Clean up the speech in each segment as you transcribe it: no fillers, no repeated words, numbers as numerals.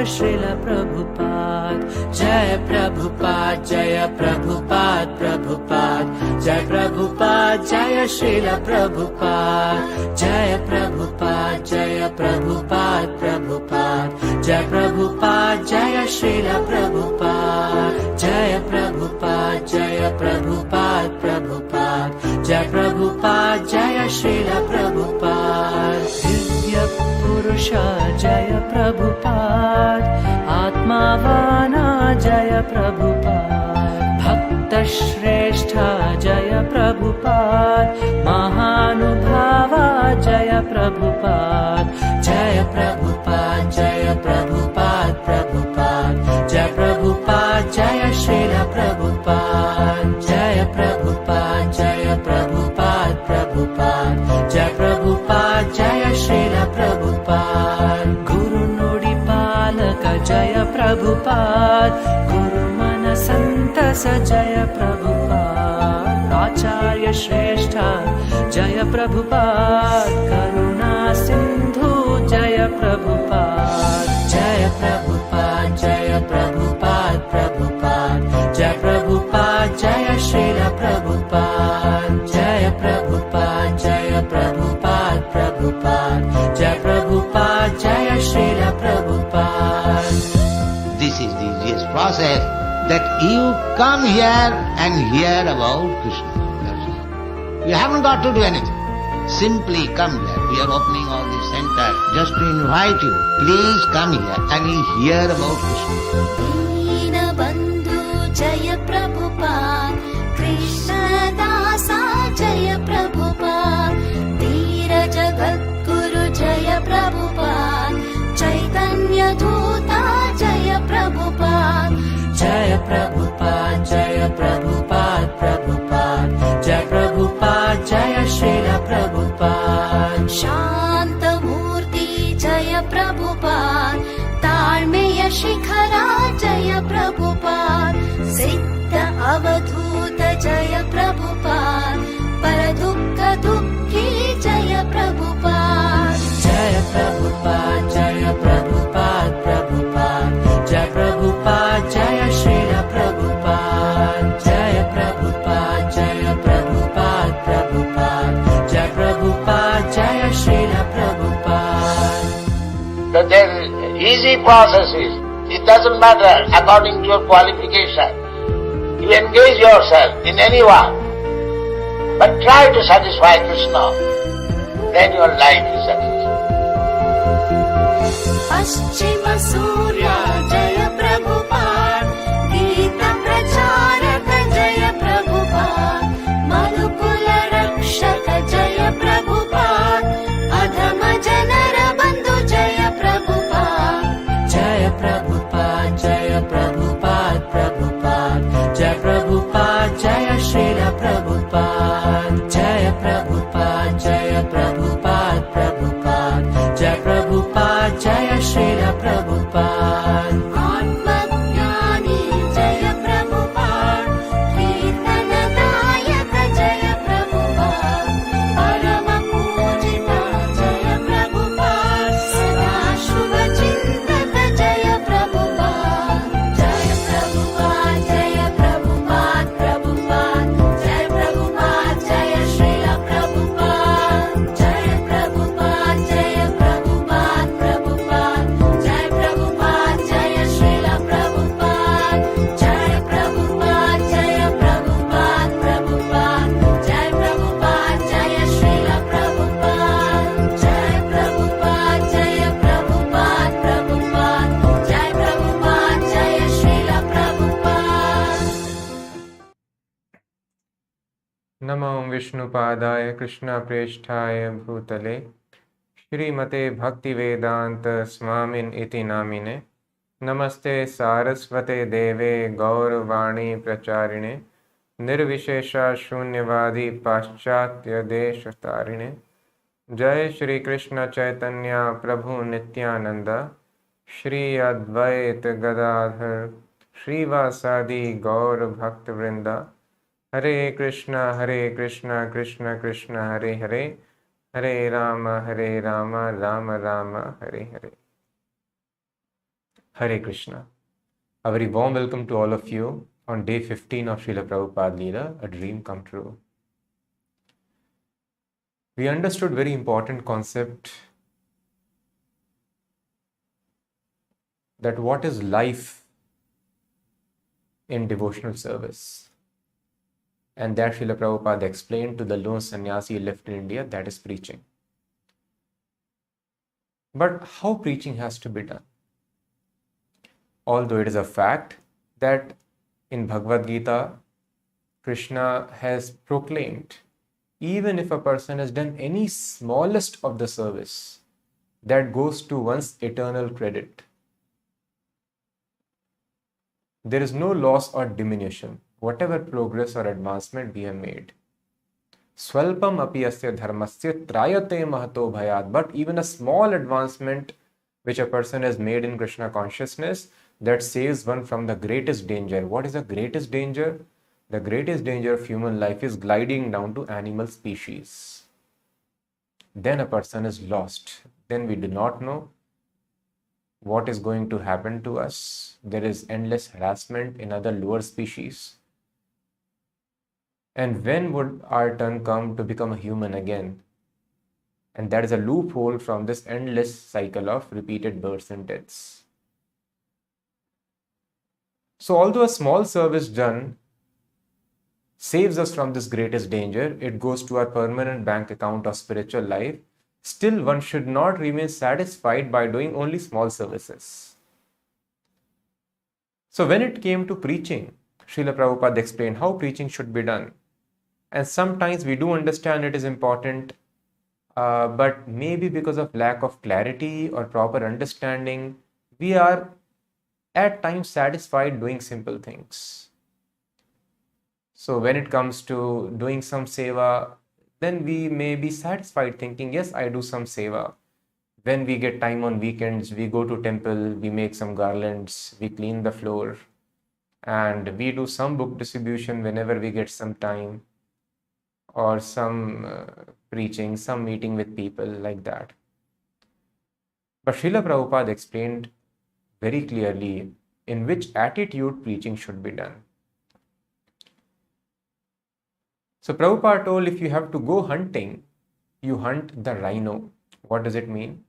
Srila Prabhupada. Jai Prabhupada, Jaya Prabhupada, Prabhupada. Jai Prabhupada, Jaya Srila Prabhupada. Jaya Prabhupada, Jaya Prabhupada, Prabhupada. Jai Prabhupada, Jaya Srila Prabhupada. Jaya Prabhupada, Jaya Prabhupada, Prabhupada. Jai Prabhupada, Jaya Srila Prabhupada. Divya Purusha Jaya Prabhupada. Atmavana Jaya Prabhupada. Bhakta Shrestha Jaya Prabhupada. Mahanubhava Jaya Prabhupada. Jaya Prabhupada, Jaya Prabhupada, Prabhupada. Jaya Prabhupada, Jaya Srila Prabhupada. Jaya Prabhupada, Jaya Prabhupada, Prabhupada. Jaya Prabhupada, Jaya Srila Prabhupada. Guru Nudi Palaka Jaya Prabhupada. Guru Mana Santasa Jaya Prabhupada. Acharya Shrestha Jaya Prabhupada. Karuna Sindhu Jaya Prabhupada. Jaya Prabhupada, Jaya Prabhupada, Prabhupada. Jaya Prabhupada, Jaya Srila Prabhupada. Jaya Prabhupada, Jaya Prabhupada, Prabhupada. Jaya Prabhupada, Jaya Srila Prabhupada. This is the easiest process, that you come here and hear about Krishna. You haven't got to do anything. Simply come here. We are opening all this center just to invite you. Please come here and hear about Krishna. Dina Bandhu Jaya Prabhupada. Krishna Dasa Jaya Prabhupada. Veera Jagat Guru Jaya Prabhupada. Chaitanya Dutta Jaya Prabhupada. Jaya Prabhupada, Jaya Prabhupada, Prabhupada. Jaya Prabhupada, Jaya Srila Prabhupada. Shanta Murti Jaya Prabhupada. Talmeya Shikhara Jaya Prabhupada. Siddha Avadhuta Jaya Prabhupada. Paradukka Dukhi Jaya Prabhupada. Jaya Prabhupada, Jaya Prabhupada, Prabhupada. Jaya Prabhupada, Jaya Srila Prabhupada. Jaya Prabhupada, Jaya Prabhupada, Prabhupada. Jaya Prabhupada, Jaya Srila Prabhupada. The easy process is, it doesn't matter according to your qualification. You engage yourself in any one, but try to satisfy Krishna, then your life is successful. Paschima Surya Jaya Prabhupada. Gita Pracharaka Jaya Prabhupada. Madhukula Rakshaka Jaya Prabhupada. Adhama Janara Bandhu Jaya Prabhupada. Jaya Prabhupada, Jaya Prabhupada, Prabhupada. Jaya Prabhupada, Jaya Srila Prabhupada. Jaya Prabhupada, Jaya Prabhupada, Prabhupada. Jaya Prabhupada, Jaya Srila Prabhupada. Atmajnani Jaya Prabhupada. Kirtana Dayaka Jaya Prabhupada. Parama Pujita Jaya Prabhupada. Sada Shubha Chintaka Jaya Prabhupada. Jaya Prabhupada, Jaya Prabhupada, Prabhupada. Jaya Prabhupada, Jaya Srila Prabhupada. Jaya Prabhupada, Jaya Prabhupada, Prabhupada. Jaya Prabhupada, Jaya Srila Prabhupada. Jaya Prabhupada, Jaya Prabhupada, Prabhupada. Jaya Prabhupada, Jaya Srila Prabhupada. Jaya Prabhupada, Jaya Prabhupada, Prabhupada. Jaya Prabhupada, Jaya Srila Prabhupada. नमो विष्णुपादाय कृष्णप्रेष्ठाय भूतले श्रीमते भक्तिवेदांत स्वामिन इति नामिने नमस्ते सारस्वते देवे गौरवाणी प्रचारिणे निर्विशेषा शून्यवादी पाश्चात्य देश तारिणे। जय श्री कृष्ण चैतन्य प्रभु नित्यानंद श्री अद्वैत गदाधर श्रीवासादि गौर भक्त वृंदा। हरे कृष्णा कृष्ण कृष्ण हरे हरे, हरे Ram Ram Ram Hare Hare. Hare Krishna. A very warm welcome to all of you on day 15 of Srila Prabhupada Lila, a dream come true. We understood very important concept that what is life in devotional service. And that Srila Prabhupada explained to the lone sannyasi left in India, that is preaching. But how preaching has to be done? Although it is a fact that in Bhagavad Gita, Krishna has proclaimed, even if a person has done any smallest of the service, that goes to one's eternal credit. There is no loss or diminution, whatever progress or advancement we have made. Swalpam api asya dharmasya trayate mahato bhayat. But even a small advancement which a person has made in Krishna consciousness, that saves one from the greatest danger. What is the greatest danger? The greatest danger of human life is gliding down to animal species. Then a person is lost. Then we do not know what is going to happen to us. There is endless harassment in other lower species. And when would our turn come to become a human again? And that is a loophole from this endless cycle of repeated births and deaths. So although a small service done saves us from this greatest danger, it goes to our permanent bank account of spiritual life, still one should not remain satisfied by doing only small services. So when it came to preaching, Srila Prabhupada explained how preaching should be done. And sometimes we do understand it is important, but maybe because of lack of clarity or proper understanding, we are at times satisfied doing simple things. So when it comes to doing some seva, then we may be satisfied thinking, yes, I do some seva. When we get time on weekends, we go to temple, we make some garlands, we clean the floor, and we do some book distribution whenever we get some time, or some preaching, some meeting with people like that. But Srila Prabhupada explained very clearly in which attitude preaching should be done. So Prabhupada told, if you have to go hunting, you hunt the rhino. What does it mean?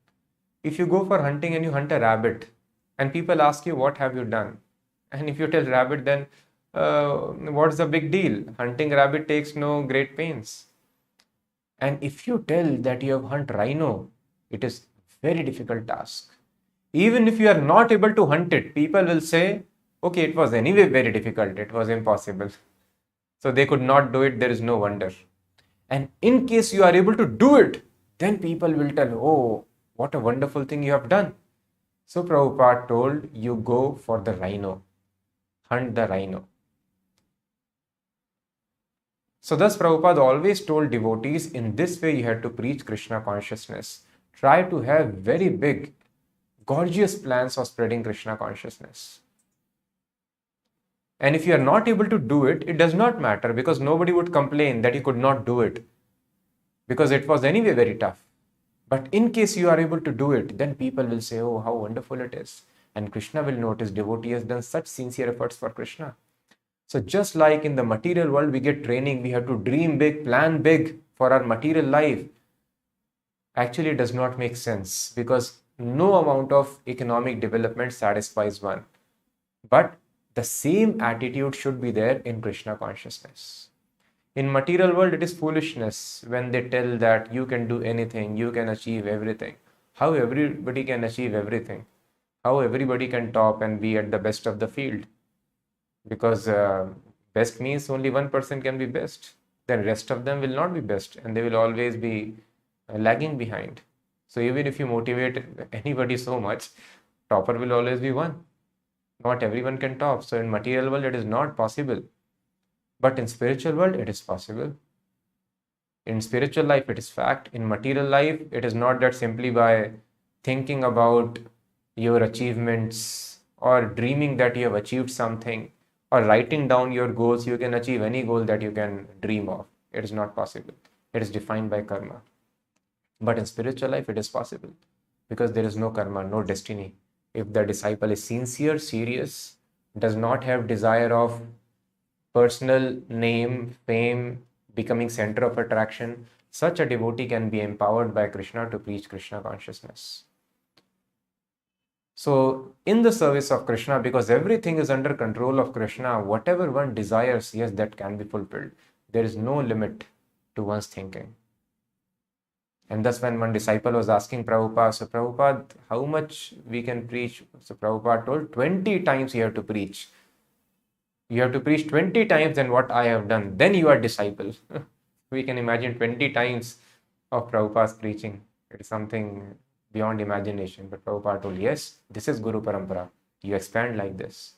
If you go for hunting and you hunt a rabbit, and people ask you, what have you done? And if you tell rabbit, then what's the big deal? Hunting rabbit takes no great pains. And if you tell that you have hunt rhino, it is very difficult task. Even if you are not able to hunt it, people will say, okay, it was anyway very difficult, it was impossible. So they could not do it, there is no wonder. And in case you are able to do it, then people will tell, oh, what a wonderful thing you have done. So Prabhupada told, you go for the rhino, hunt the rhino. So thus Prabhupada always told devotees, in this way you have to preach Krishna consciousness. Try to have very big, gorgeous plans of spreading Krishna consciousness. And if you are not able to do it, it does not matter, because nobody would complain that you could not do it, because it was anyway very tough. But in case you are able to do it, then people will say, oh, how wonderful it is. And Krishna will notice devotee has done such sincere efforts for Krishna. So just like in the material world, we get training, we have to dream big, plan big for our material life. Actually, it does not make sense, because no amount of economic development satisfies one. But the same attitude should be there in Krishna consciousness. In material world, it is foolishness when they tell that you can do anything, you can achieve everything. How everybody can achieve everything? How everybody can top and be at the best of the field? Because best means only one person can be best. Then rest of them will not be best, and they will always be lagging behind. So even if you motivate anybody so much, topper will always be one. Not everyone can top. So in material world, it is not possible. But in spiritual world, it is possible. In spiritual life, it is fact. In material life, it is not that simply by thinking about your achievements or dreaming that you have achieved something or writing down your goals, you can achieve any goal that you can dream of. It is not possible. It is defined by karma. But in spiritual life, it is possible, because there is no karma, no destiny. if the disciple is sincere, serious, does not have desire of personal name, fame, becoming center of attraction, such a devotee can be empowered by Krishna to preach Krishna consciousness. So, in the service of Krishna, because everything is under control of Krishna, whatever one desires, yes, that can be fulfilled. There is no limit to one's thinking. And thus, when one disciple was asking Prabhupada, so Prabhupada, how much we can preach? So Prabhupada told 20 times you have to preach. You have to preach 20 times than what I have done. Then you are disciple. We can imagine 20 times of Prabhupada's preaching. It is something beyond imagination. But Prabhupada told, yes, this is Guru Parampara. You expand like this.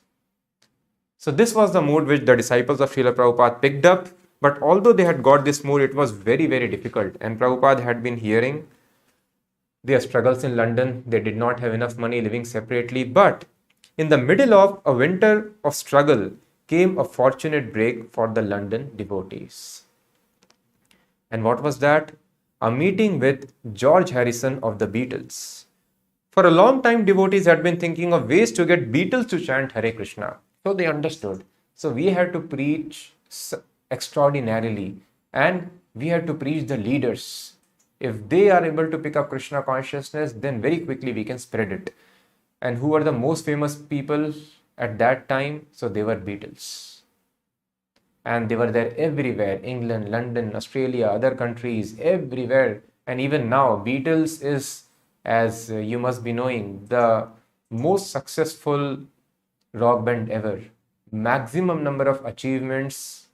So this was the mood which the disciples of Srila Prabhupada picked up. But although they had got this mood, it was very, very difficult. And Prabhupada had been hearing their struggles in London. They did not have enough money, living separately. But in the middle of a winter of struggle came a fortunate break for the London devotees. And what was that? A meeting with George Harrison of the Beatles. For a long time, devotees had been thinking of ways to get Beatles to chant Hare Krishna. So they understood. So we had to preach extraordinarily, and we had to preach the leaders. If they are able to pick up Krishna consciousness, then very quickly we can spread it. And who were the most famous people at that time? So they were Beatles. And they were there everywhere, England, London, Australia, other countries, everywhere. And even now, Beatles is, as you must be knowing, the most successful rock band ever. Maximum number of achievements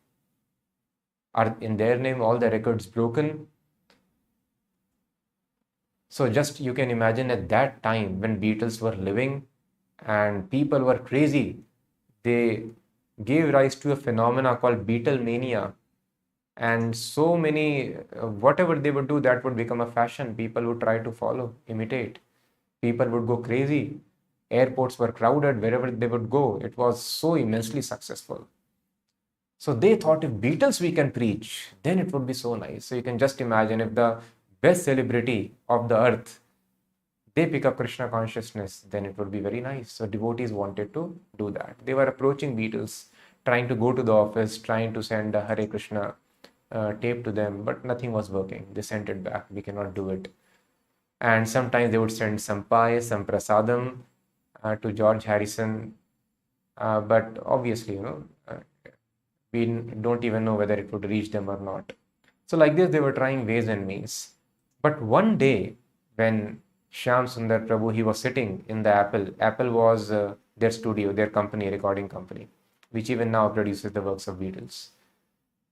are in their name, all the records broken. So just you can imagine at that time when Beatles were living and people were crazy, they gave rise to a phenomena called Beatlemania. And so many, whatever they would do, that would become a fashion. People would try to follow, imitate. People would go crazy. Airports were crowded wherever they would go. It was so immensely successful. So they thought if Beatles we can preach, then it would be so nice. So you can just imagine if the best celebrity of the earth, they pick up Krishna consciousness, then it would be very nice. So devotees wanted to do that. They were approaching Beatles, trying to go to the office, trying to send a Hare Krishna tape to them, but nothing was working. They sent it back. We cannot do it. And sometimes they would send some pie, some prasadam to George Harrison. But obviously, we don't even know whether it would reach them or not. So like this, they were trying ways and means. But one day, when Shyam Sundar Prabhu, he was sitting in the Apple. Apple was their studio, their company, recording company, which even now produces the works of Beatles.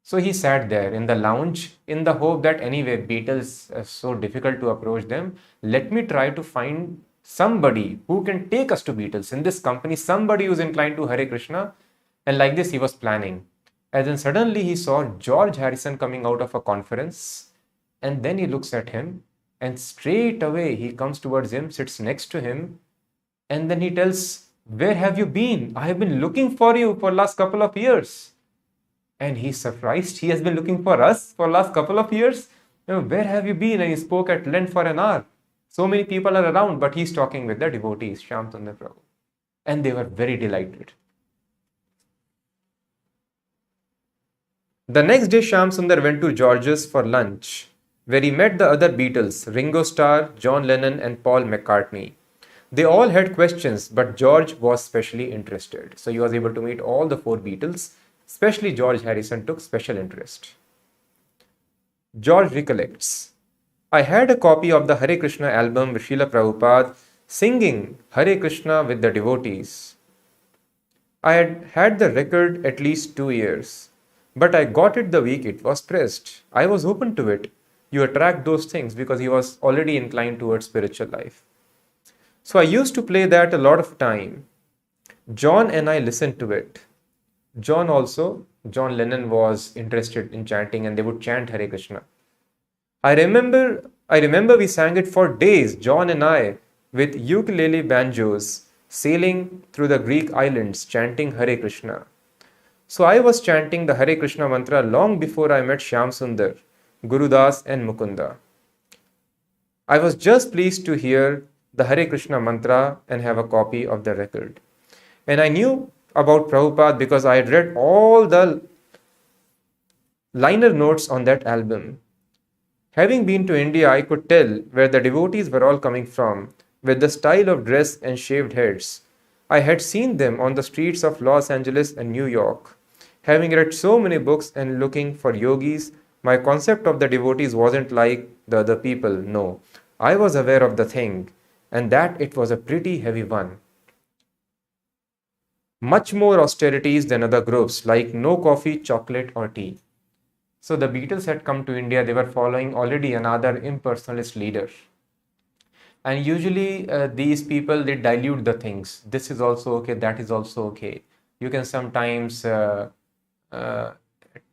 So he sat there in the lounge in the hope that anyway, Beatles are so difficult to approach them. Let me try to find somebody who can take us to Beatles in this company, somebody who's inclined to Hare Krishna. And like this, he was planning. And then suddenly he saw George Harrison coming out of a conference. And then he looks at him and straight away he comes towards him, sits next to him. And then he tells, "Where have you been? I have been looking for you for last couple of years." And he's surprised. He has been looking for us for last couple of years. Where have you been? And he spoke at length for an hour. So many people are around, but he's talking with the devotees, Shyam Sundar Prabhu. And they were very delighted. The next day, Shyam Sundar went to George's for lunch, where he met the other Beatles, Ringo Starr, John Lennon, and Paul McCartney. They all had questions, but George was specially interested. So he was able to meet all the four Beatles. Especially George Harrison took special interest. George recollects, "I had a copy of the Hare Krishna album with Srila Prabhupada singing Hare Krishna with the devotees. I had had the record at least 2 years, but I got it the week it was pressed. I was open to it. You attract those things," because he was already inclined towards spiritual life. "So I used to play that a lot of time. John and I listened to it." John Lennon was interested in chanting and they would chant Hare Krishna. I remember we sang it for days, John and I, with ukulele banjos, sailing through the Greek islands, chanting Hare Krishna. So I was chanting the Hare Krishna mantra long before I met Shyam Sundar, Gurudas and Mukunda. I was just pleased to hear the Hare Krishna mantra and have a copy of the record. And I knew about Prabhupada because I had read all the liner notes on that album. Having been to India, I could tell where the devotees were all coming from, with the style of dress and shaved heads. I had seen them on the streets of Los Angeles and New York. Having read so many books and looking for yogis, my concept of the devotees wasn't like the other people, no. I was aware of the thing, and that it was a pretty heavy one. Much more austerities than other groups, like no coffee, chocolate, or tea. So the Beatles had come to India, they were following already another impersonalist leader. And usually these people, they dilute the things. This is also okay, that is also okay. You can sometimes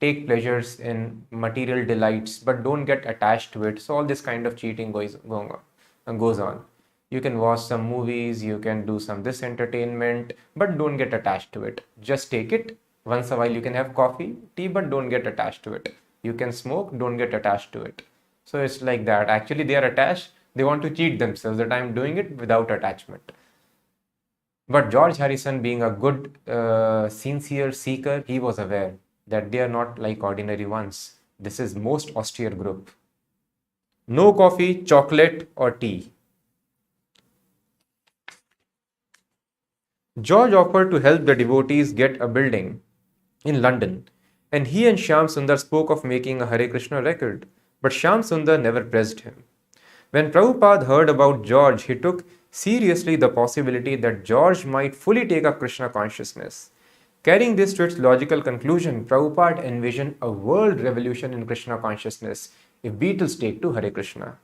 take pleasures in material delights, but don't get attached to it. So all this kind of cheating goes on. You can watch some movies, you can do some this entertainment, but don't get attached to it. Just take it. Once a while you can have coffee, tea, but don't get attached to it. You can smoke, don't get attached to it. So it's like that. Actually, they are attached. They want to cheat themselves that I'm doing it without attachment. But George Harrison, being a good, sincere seeker, he was aware that they are not like ordinary ones. This is most austere group. No coffee, chocolate, or tea. George offered to help the devotees get a building in London, and he and Shyam Sundar spoke of making a Hare Krishna record, but Shyam Sundar never pressed him. When Prabhupada heard about George, he took seriously the possibility that George might fully take up Krishna consciousness. Carrying this to its logical conclusion, Prabhupada envisioned a world revolution in Krishna consciousness if Beatles take to Hare Krishna.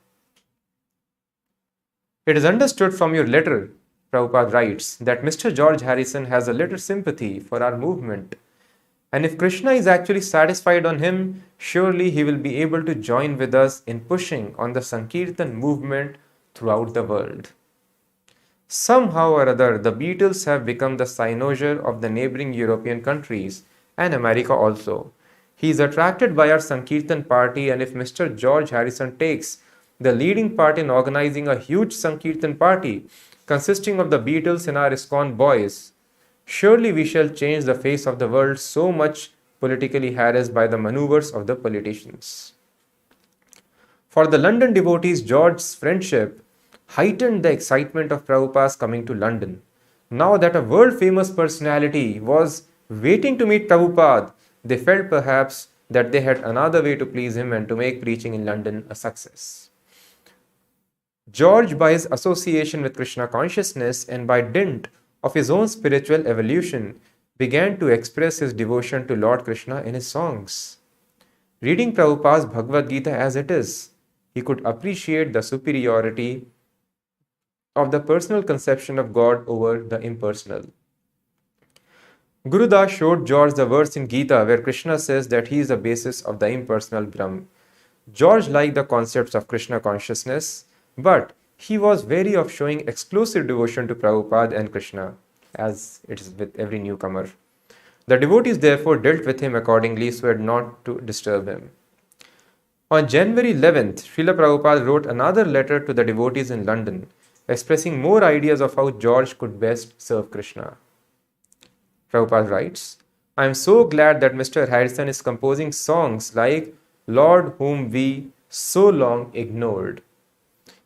It is understood from your letter, Prabhupada writes, that Mr. George Harrison has a little sympathy for our movement. And if Krishna is actually satisfied on him, surely he will be able to join with us in pushing on the Sankirtan movement throughout the world. Somehow or other, the Beatles have become the cynosure of the neighboring European countries and America also. He is attracted by our Sankirtan party, and if Mr. George Harrison takes the leading part in organizing a huge Sankirtan party consisting of the Beatles and our ISKCON boys, surely we shall change the face of the world so much politically harassed by the maneuvers of the politicians. For the London devotees, George's friendship heightened the excitement of Prabhupada's coming to London. Now that a world-famous personality was waiting to meet Prabhupada, they felt perhaps that they had another way to please him and to make preaching in London a success. George, by his association with Krishna consciousness and by dint of his own spiritual evolution, began to express his devotion to Lord Krishna in his songs. Reading Prabhupada's Bhagavad Gita as it is, he could appreciate the superiority of the personal conception of God over the impersonal. Gurudas showed George the verse in Gita where Krishna says that he is the basis of the impersonal Brahm. George liked the concepts of Krishna consciousness, but he was wary of showing exclusive devotion to Prabhupada and Krishna, as it is with every newcomer. The devotees therefore dealt with him accordingly so as not to disturb him. On January 11th, Srila Prabhupada wrote another letter to the devotees in London, expressing more ideas of how George could best serve Krishna. Prabhupada writes, I am so glad that Mr. Harrison is composing songs like Lord whom we so long ignored.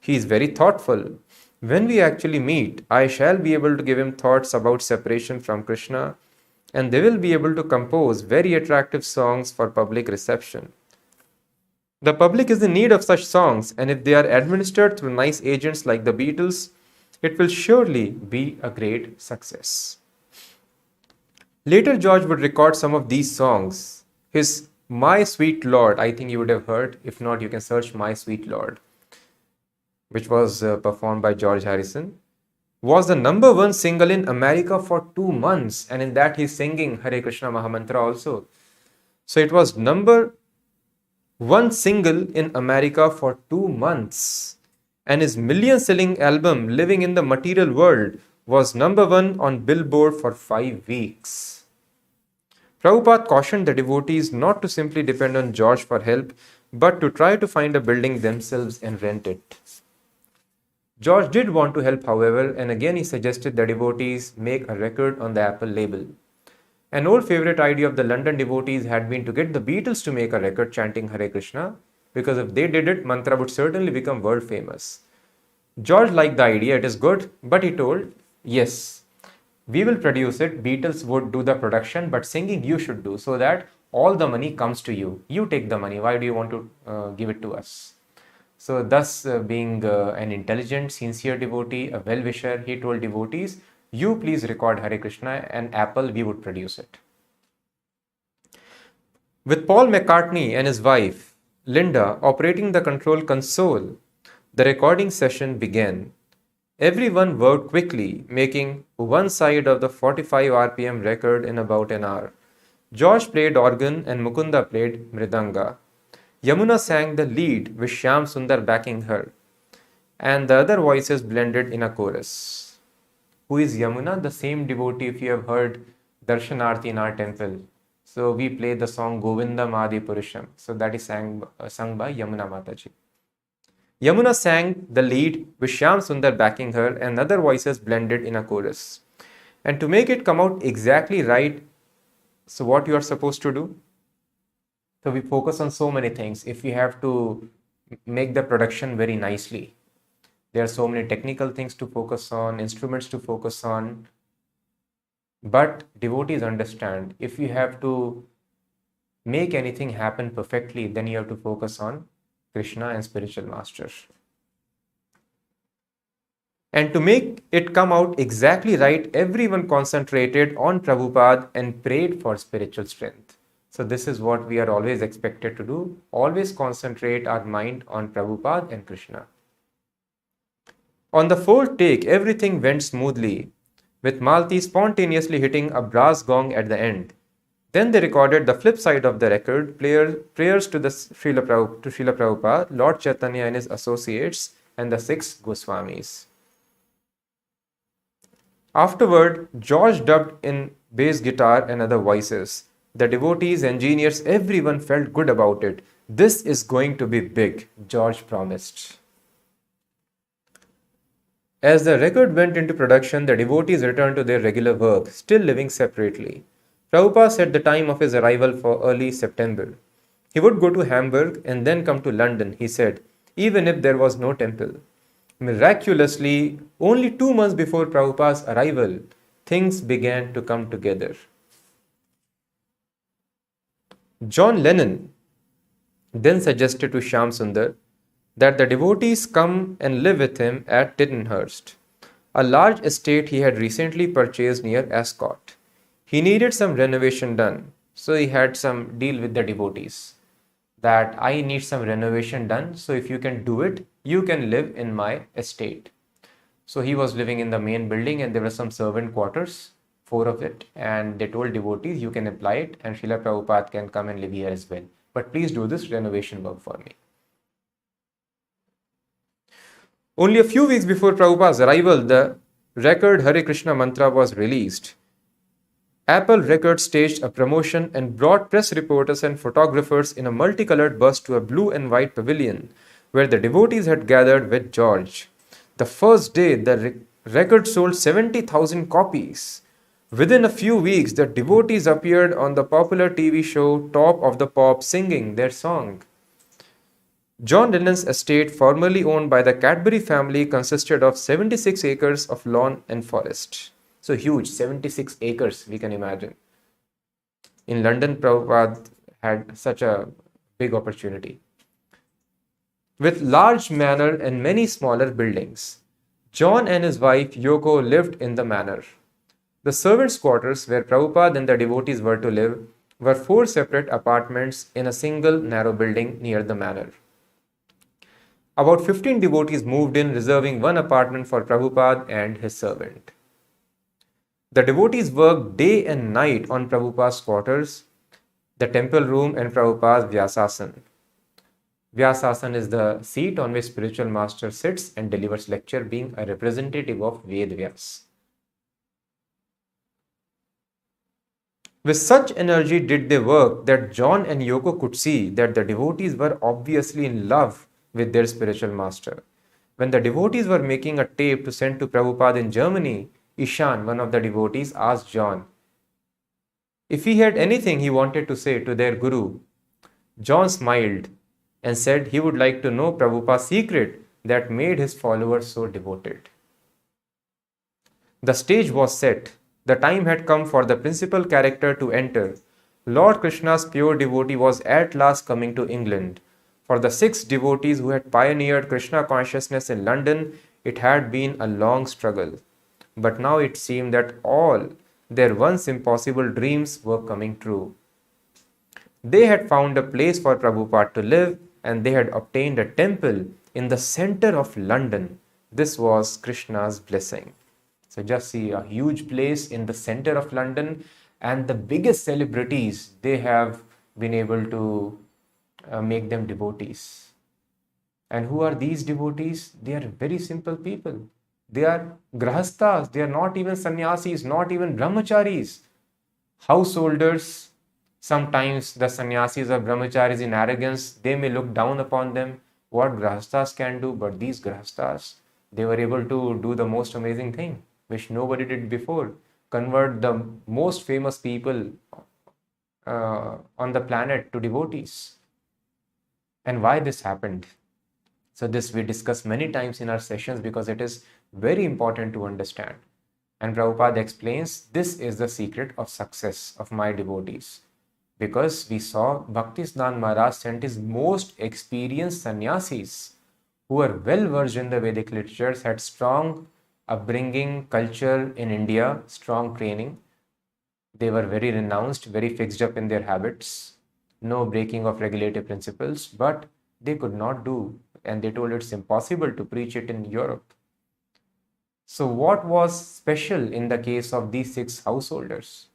He is very thoughtful. When we actually meet, I shall be able to give him thoughts about separation from Krishna, and they will be able to compose very attractive songs for public reception. The public is in need of such songs, and if they are administered through nice agents like the Beatles, it will surely be a great success. Later, George would record some of these songs. His My Sweet Lord, I think you would have heard. If not, you can search My Sweet Lord, which was performed by George Harrison, was the number one single in America for 2 months. And in that, he's singing Hare Krishna Mahamantra also. So it was number one single in America for 2 months. And his million-selling album, Living in the Material World, was number one on Billboard for 5 weeks. Prabhupada cautioned the devotees not to simply depend on George for help, but to try to find a building themselves and rent it. George did want to help, however, and again he suggested the devotees make a record on the Apple label. An old favorite idea of the London devotees had been to get the Beatles to make a record chanting Hare Krishna, because if they did it, mantra would certainly become world famous. George liked the idea, it is good, but he told, yes, we will produce it, Beatles would do the production, but singing you should do, so that all the money comes to you. You take the money, why do you want to give it to us? So thus, being an intelligent, sincere devotee, a well-wisher, he told devotees, you please record Hare Krishna and Apple, we would produce it. With Paul McCartney and his wife, Linda, operating the control console, the recording session began. Everyone worked quickly, making one side of the 45 RPM record in about an hour. George played organ and Mukunda played mridanga. Yamuna sang the lead with Shyam Sundar backing her, and the other voices blended in a chorus. Who is Yamuna? The same devotee if you have heard Darshanarti in our temple. So we play the song Govindam Adi Purusham. So that is sung by Yamuna Mataji. Yamuna sang the lead with Shyam Sundar backing her, and other voices blended in a chorus. And to make it come out exactly right, so what you are supposed to do? So we focus on so many things. If we have to make the production very nicely, there are so many technical things to focus on, instruments to focus on. But devotees understand, if you have to make anything happen perfectly, then you have to focus on Krishna and spiritual master. And to make it come out exactly right, everyone concentrated on Prabhupada and prayed for spiritual strength. So this is what we are always expected to do. Always concentrate our mind on Prabhupada and Krishna. On the fourth take, everything went smoothly, with Malti spontaneously hitting a brass gong at the end. Then they recorded the flip side of the record, prayers to Srila Prabhupada, Lord Chaitanya and his associates, and the 6 Goswamis. Afterward, George dubbed in bass guitar and other voices. The devotees, engineers, everyone felt good about it. This is going to be big, George promised. As the record went into production, the devotees returned to their regular work, still living separately. Prabhupada set the time of his arrival for early September. He would go to Hamburg and then come to London, he said, even if there was no temple. Miraculously, only 2 months before Prabhupada's arrival, things began to come together. John Lennon then suggested to Shyam Sundar that the devotees come and live with him at Tittenhurst, a large estate he had recently purchased near Ascot. He needed some renovation done, so he had some deal with the devotees that I need some renovation done, so if you can do it, you can live in my estate. So he was living in the main building and there were some servant quarters, 4 of it, and they told devotees, you can apply it and Srila Prabhupada can come and live here as well. But please do this renovation work for me. Only a few weeks before Prabhupada's arrival, the record Hare Krishna mantra was released. Apple Records staged a promotion and brought press reporters and photographers in a multicolored bus to a blue and white pavilion where the devotees had gathered with George. The first day, the record sold 70,000 copies. Within a few weeks, the devotees appeared on the popular TV show Top of the Pops singing their song. John Lennon's estate, formerly owned by the Cadbury family, consisted of 76 acres of lawn and forest. So huge, 76 acres, we can imagine. In London, Prabhupada had such a big opportunity. With large manor and many smaller buildings, John and his wife Yoko lived in the manor. The servants' quarters, where Prabhupada and the devotees were to live, were 4 separate apartments in a single narrow building near the manor. About 15 devotees moved in, reserving 1 apartment for Prabhupada and his servant. The devotees worked day and night on Prabhupada's quarters, the temple room and Prabhupada's Vyasasan. Vyasasan is the seat on which spiritual master sits and delivers lecture, being a representative of Ved Vyas. With such energy did they work that John and Yoko could see that the devotees were obviously in love with their spiritual master. When the devotees were making a tape to send to Prabhupada in Germany, Ishan, one of the devotees, asked John if he had anything he wanted to say to their guru. John smiled and said he would like to know Prabhupada's secret that made his followers so devoted. The stage was set. The time had come for the principal character to enter. Lord Krishna's pure devotee was at last coming to England. For the 6 devotees who had pioneered Krishna consciousness in London, it had been a long struggle. But now it seemed that all their once impossible dreams were coming true. They had found a place for Prabhupada to live, and they had obtained a temple in the center of London. This was Krishna's blessing. So just see a huge place in the center of London, and the biggest celebrities, they have been able to make them devotees. And who are these devotees? They are very simple people. They are grahasthas. They are not even sannyasis, not even brahmacharis. Householders. Sometimes the sannyasis or brahmacharis in arrogance, they may look down upon them, what grahasthas can do, but these grahasthas, they were able to do the most amazing thing, which nobody did before, convert the most famous people on the planet to devotees. And why this happened? So this we discuss many times in our sessions because it is very important to understand. And Prabhupada explains, this is the secret of success of my devotees. Because we saw Bhaktisnand Maharaj sent his most experienced sannyasis who were well versed in the Vedic literatures, had strong upbringing, culture in India, strong training. They were very renounced, very fixed up in their habits, no breaking of regulative principles, but they could not do, and they told it's impossible to preach it in Europe. So what was special in the case of these 6 householders?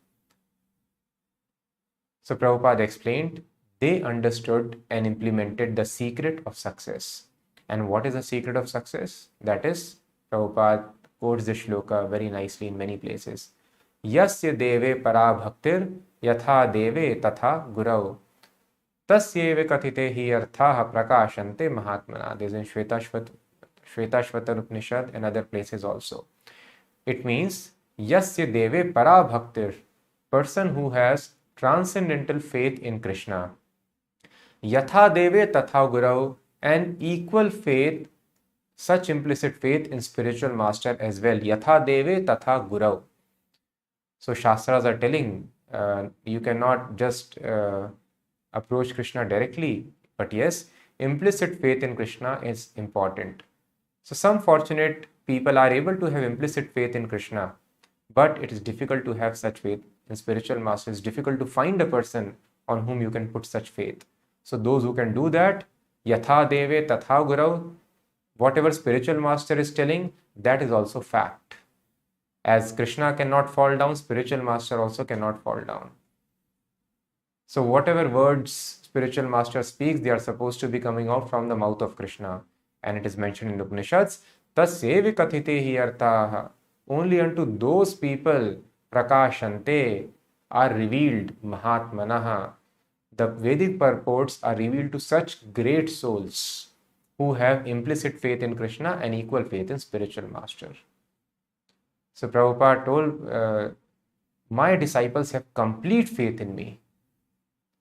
So Prabhupada explained, they understood and implemented the secret of success. And what is the secret of success? That is, Prabhupada quotes the shloka very nicely in many places. Yasya deve para bhaktir yatha deve tatha gurau tasyeva kathite hi arthaha prakashante mahatmana. This is in Shvetashvatar Upanishad and other places also. It means Yasya deve para bhaktir, person who has transcendental faith in Krishna. Yatha deve tatha gurau, and equal faith, such implicit faith in spiritual master as well. Yatha deve tatha gurau. So Shastras are telling you cannot just approach Krishna directly, but yes, implicit faith in Krishna is important. So some fortunate people are able to have implicit faith in Krishna, but it is difficult to have such faith in spiritual master. It's difficult to find a person on whom you can put such faith. So those who can do that, yatha deve tatha gurau, whatever spiritual master is telling, that is also fact. As Krishna cannot fall down, spiritual master also cannot fall down. So whatever words spiritual master speaks, they are supposed to be coming out from the mouth of Krishna. And it is mentioned in the Upanishads, tasyevi kathite hi arthaha, only unto those people prakashante are revealed mahatmanaha. The Vedic purports are revealed to such great souls who have implicit faith in Krishna and equal faith in spiritual master. So Prabhupada told, my disciples have complete faith in me.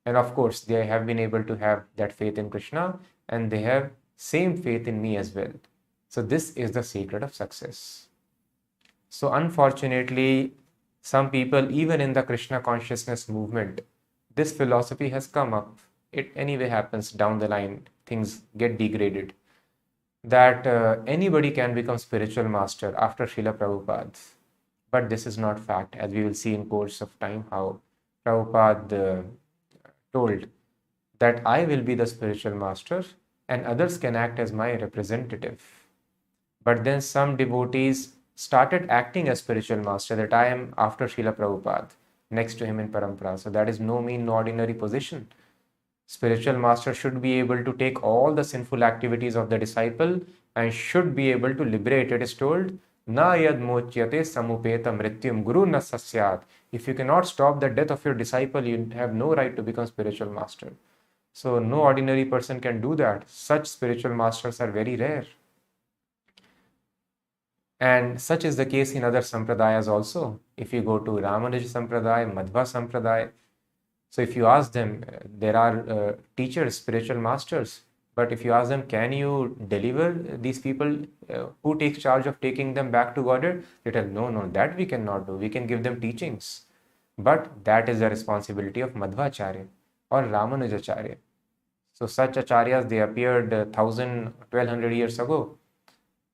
And of course, they have been able to have that faith in Krishna, and they have same faith in me as well. So this is the secret of success. So unfortunately, some people, even in the Krishna consciousness movement, this philosophy has come up. It anyway happens down the line, things get degraded, that anybody can become spiritual master after Srila Prabhupada. But this is not fact, as we will see in course of time how Prabhupada told that I will be the spiritual master and others can act as my representative. But then some devotees started acting as spiritual master, that I am after Srila Prabhupada, next to him in Parampara. So that is no mean ordinary position. Spiritual master should be able to take all the sinful activities of the disciple and should be able to liberate. It is told, na yad mochyate samupeta mrityum guru na sasyat. If you cannot stop the death of your disciple, you have no right to become spiritual master. So no ordinary person can do that. Such spiritual masters are very rare. And such is the case in other sampradayas also. If you go to Ramanuja Sampradaya, Madhva Sampradaya, so if you ask them, there are teachers, spiritual masters, but if you ask them, can you deliver these people, who takes charge of taking them back to Godhead? They tell, no, no, that we cannot do. We can give them teachings. But that is the responsibility of Madhvacharya or Ramanujacharya. So such acharyas, they appeared 1,000, 1,200 years ago.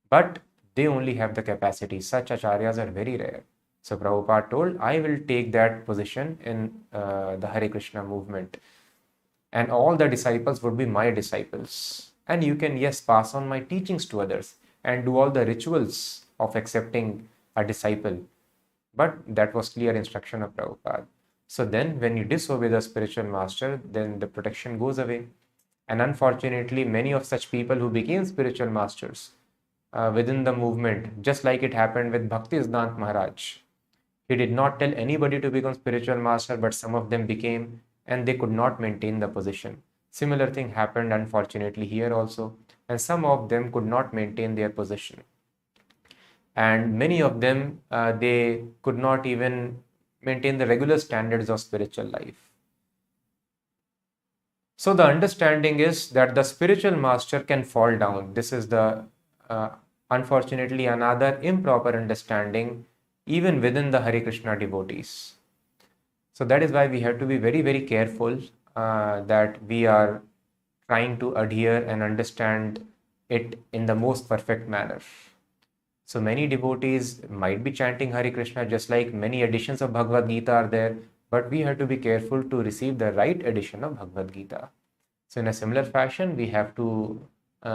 But they only have the capacity. Such acharyas are very rare. So Prabhupada told, I will take that position in the Hare Krishna movement. And all the disciples would be my disciples. And you can, yes, pass on my teachings to others and do all the rituals of accepting a disciple. But that was clear instruction of Prabhupada. So then when you disobey the spiritual master, then the protection goes away. And unfortunately, many of such people who became spiritual masters within the movement, just like it happened with Bhakti Siddhanta Maharaj. He did not tell anybody to become spiritual master, but some of them became, and they could not maintain the position. Similar thing happened unfortunately here also, and some of them could not maintain their position. And many of them, they could not even maintain the regular standards of spiritual life. So the understanding is that the spiritual master can fall down. This is the unfortunately another improper understanding even within the Hare Krishna devotees. So that is why we have to be very, very careful that we are trying to adhere and understand it in the most perfect manner. So many devotees might be chanting Hare Krishna, just like many editions of Bhagavad Gita are there, but we have to be careful to receive the right edition of Bhagavad Gita. So in a similar fashion, we have to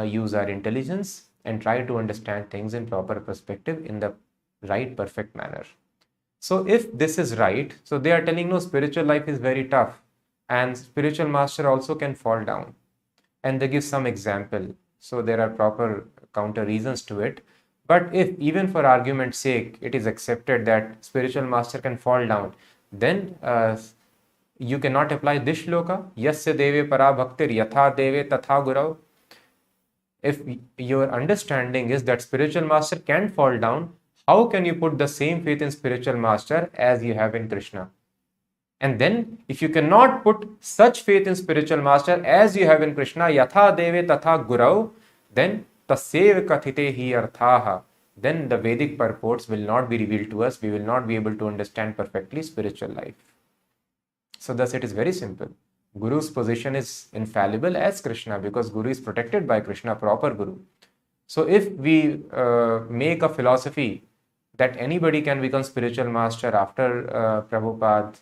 use our intelligence and try to understand things in proper perspective in the right, perfect manner. So if this is right, so they are telling, no, spiritual life is very tough and spiritual master also can fall down. And they give some example. So there are proper counter reasons to it. But if even for argument's sake, it is accepted that spiritual master can fall down, then you cannot apply this shloka, yasya deve para bhaktir yatha deve tatha gurau. If your understanding is that spiritual master can fall down, how can you put the same faith in spiritual master as you have in Krishna? And then if you cannot put such faith in spiritual master as you have in Krishna, yatha deve tatha gurau, then tasev kathite hi arthaha, then the Vedic purports will not be revealed to us. We will not be able to understand perfectly spiritual life. So thus it is very simple. Guru's position is infallible as Krishna, because Guru is protected by Krishna, proper Guru. So if we make a philosophy that anybody can become spiritual master after Prabhupada,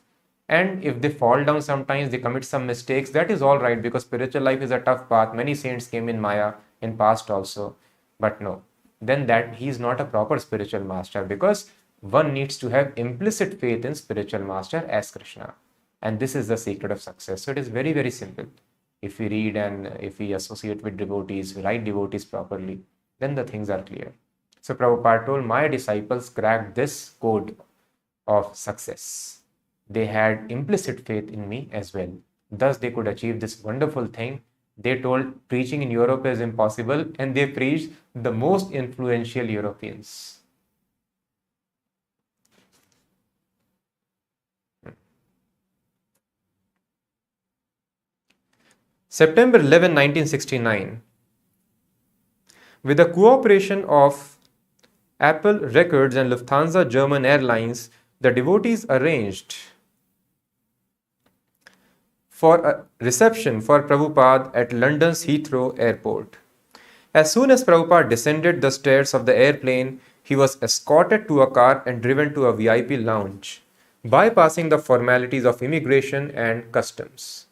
and if they fall down sometimes, they commit some mistakes, that is all right, because spiritual life is a tough path. Many saints came in Maya in past also. But no, then that he is not a proper spiritual master, because one needs to have implicit faith in spiritual master as Krishna. And this is the secret of success. So it is very, very simple. If we read and if we associate with devotees, write devotees properly, then the things are clear. So Prabhupada told, my disciples cracked this code of success. They had implicit faith in me as well. Thus they could achieve this wonderful thing. They told preaching in Europe is impossible, and they preached the most influential Europeans. September 11, 1969, with the cooperation of Apple Records and Lufthansa German Airlines, the devotees arranged for a reception for Prabhupada at London's Heathrow Airport. As soon as Prabhupada descended the stairs of the airplane, he was escorted to a car and driven to a VIP lounge, bypassing the formalities of immigration and customs.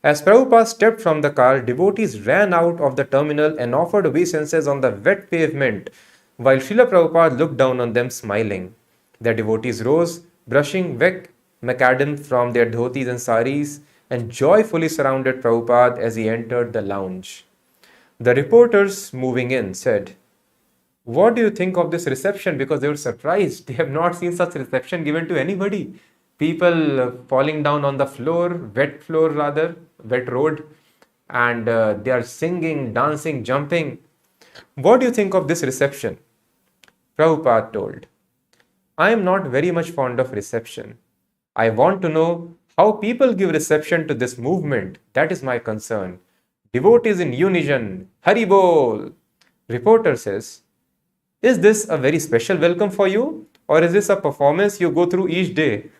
As Prabhupada stepped from the car, devotees ran out of the terminal and offered obeisances on the wet pavement, while Srila Prabhupada looked down on them smiling. The devotees rose, brushing wet macadam from their dhotis and saris, and joyfully surrounded Prabhupada as he entered the lounge. The reporters moving in said, "What do you think of this reception?" Because they were surprised. They have not seen such reception given to anybody. People falling down on the floor, wet road, and they are singing, dancing, jumping. What do you think of this reception? Prabhupada told, I am not very much fond of reception. I want to know how people give reception to this movement. That is my concern. Devotees in unison, Hari Bol. Reporter says, is this a very special welcome for you? Or is this a performance you go through each day?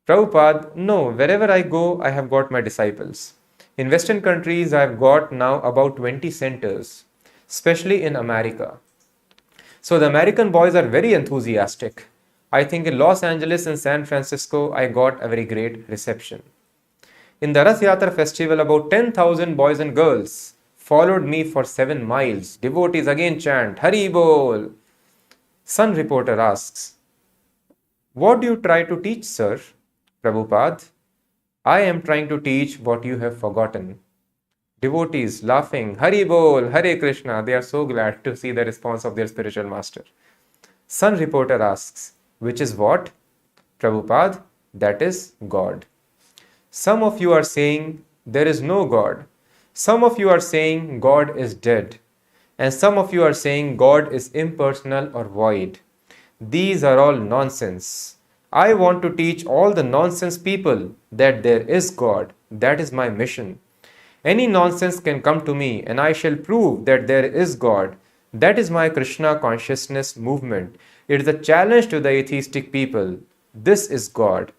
Prabhupada, no, wherever I go, I have got my disciples. In Western countries, I have got now about 20 centers, especially in America. So the American boys are very enthusiastic. I think in Los Angeles and San Francisco, I got a very great reception. In the Rath Yatra festival, about 10,000 boys and girls followed me for 7 miles. Devotees again chant, Hari Bol. Sun reporter asks, what do you try to teach, sir? Prabhupada, I am trying to teach what you have forgotten. Devotees laughing, Hari Bol, Hare Krishna. They are so glad to see the response of their spiritual master. Sun reporter asks, which is what? Prabhupada, that is God. Some of you are saying there is no God. Some of you are saying God is dead. And some of you are saying God is impersonal or void. These are all nonsense. I want to teach all the nonsense people that there is God. That is my mission. Any nonsense can come to me and I shall prove that there is God. That is my Krishna consciousness movement. It is a challenge to the atheistic people. This is God.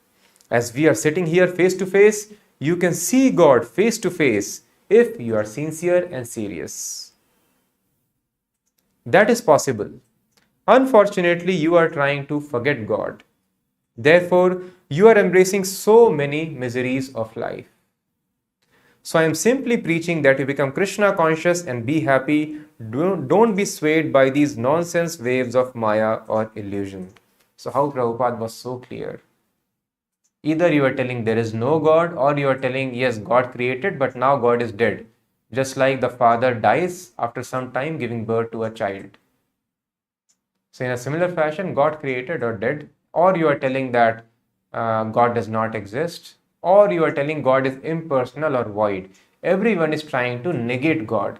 As we are sitting here face to face, you can see God face to face if you are sincere and serious. That is possible. Unfortunately, you are trying to forget God. Therefore, you are embracing so many miseries of life. So I am simply preaching that you become Krishna conscious and be happy. Don't be swayed by these nonsense waves of Maya or illusion. So how Prabhupada was so clear. Either you are telling there is no God, or you are telling yes, God created, but now God is dead. Just like the father dies after some time giving birth to a child. So in a similar fashion, God created or dead, or you are telling that God does not exist, or you are telling God is impersonal or void. Everyone is trying to negate God.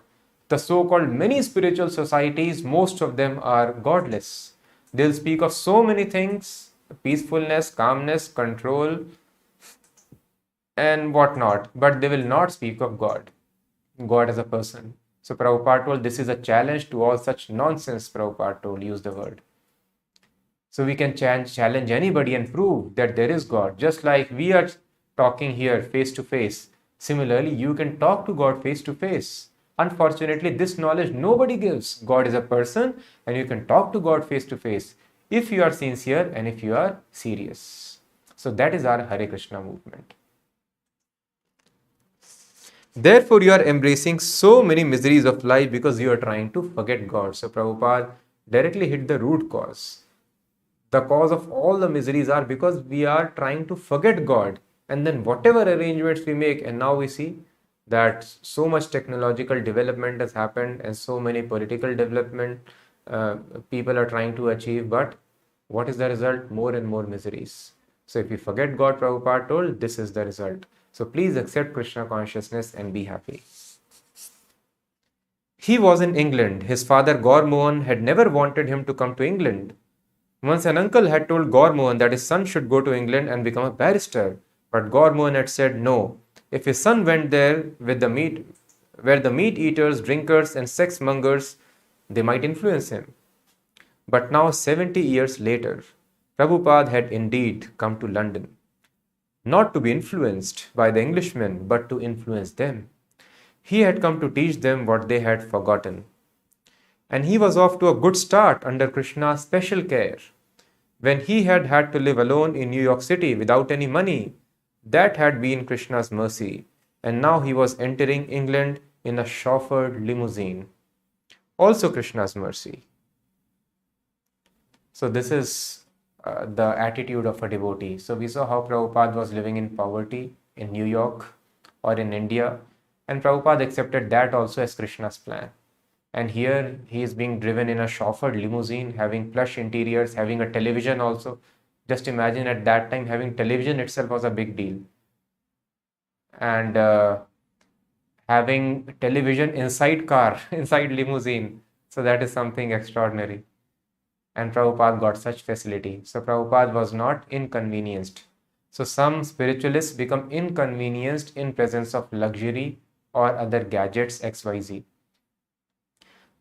The so-called many spiritual societies, most of them are godless. They'll speak of so many things, peacefulness, calmness, control, and whatnot, but they will not speak of God. God as a person. So Prabhupada told this is a challenge to all such nonsense. Prabhupada told, use the word. So we can challenge anybody and prove that there is God. Just like we are talking here face to face. Similarly, you can talk to God face to face. Unfortunately, this knowledge nobody gives. God is a person and you can talk to God face to face if you are sincere and if you are serious. So that is our Hare Krishna movement. Therefore, you are embracing so many miseries of life because you are trying to forget God. So Prabhupada directly hit the root cause. The cause of all the miseries are because we are trying to forget God. And then whatever arrangements we make, and now we see that so much technological development has happened and so many political development people are trying to achieve. But what is the result? More and more miseries. So if we forget God, Prabhupada told, this is the result. So please accept Krishna consciousness and be happy. He was in England. His father Gaurmandal had never wanted him to come to England. Once an uncle had told Gaurmandal that his son should go to England and become a barrister. But Gaurmandal had said no. If his son went there with where the meat eaters, drinkers and sex mongers, they might influence him. But now 70 years later, Prabhupada had indeed come to London. Not to be influenced by the Englishmen, but to influence them. He had come to teach them what they had forgotten. And he was off to a good start under Krishna's special care. When he had had to live alone in New York City without any money, that had been Krishna's mercy. And now he was entering England in a chauffeured limousine. Also Krishna's mercy. So this is the attitude of a devotee. So we saw how Prabhupada was living in poverty in New York or in India. And Prabhupada accepted that also as Krishna's plan. And here he is being driven in a chauffeured limousine, having plush interiors, having a television also. Just imagine at that time having television itself was a big deal. And having television inside car, inside limousine. So that is something extraordinary. and Prabhupada got such facility. So Prabhupada was not inconvenienced. So some spiritualists become inconvenienced in presence of luxury or other gadgets XYZ.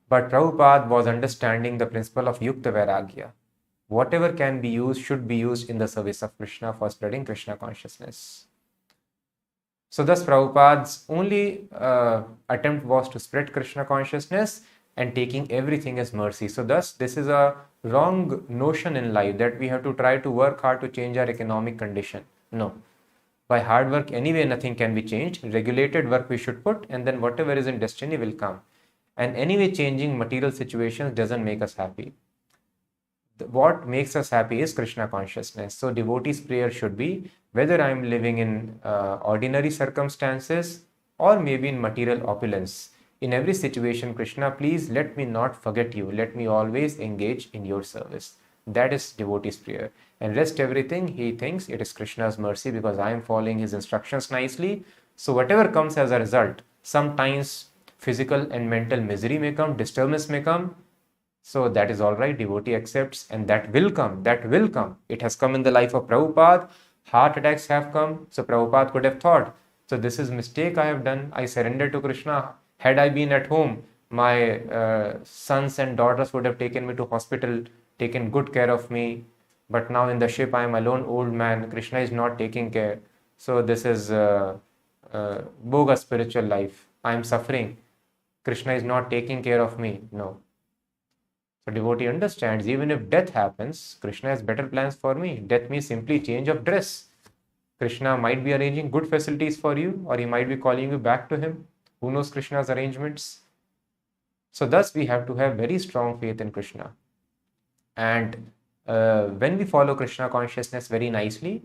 But Prabhupada was understanding the principle of Yukta Vairagya. Whatever can be used should be used in the service of Krishna for spreading Krishna consciousness. So thus Prabhupada's only attempt was to spread Krishna consciousness and taking everything as mercy. So thus this is a wrong notion in life that we have to try to work hard to change our economic condition. No. By hard work anyway nothing can be changed. Regulated work we should put, and then whatever is in destiny will come. And anyway changing material situations doesn't make us happy. What makes us happy is Krishna consciousness. So devotee's prayer should be, whether I am living in ordinary circumstances or maybe in material opulence, in every situation, Krishna, please let me not forget you. Let me always engage in your service. That is devotee's prayer. And rest everything, he thinks it is Krishna's mercy because I am following his instructions nicely. So whatever comes as a result, sometimes physical and mental misery may come, disturbance may come. So that is all right, devotee accepts, and that will come, that will come. It has come in the life of Prabhupada. Heart attacks have come. So Prabhupada could have thought, so this is mistake I have done. I surrender to Krishna. Had I been at home, my sons and daughters would have taken me to hospital, taken good care of me. But now in the ship, I am alone, old man. Krishna is not taking care. So this is bogus spiritual life. I am suffering. Krishna is not taking care of me. No. So devotee understands, even if death happens, Krishna has better plans for me. Death means simply change of dress. Krishna might be arranging good facilities for you, or he might be calling you back to him. Who knows Krishna's arrangements? So thus we have to have very strong faith in Krishna. And when we follow Krishna consciousness very nicely,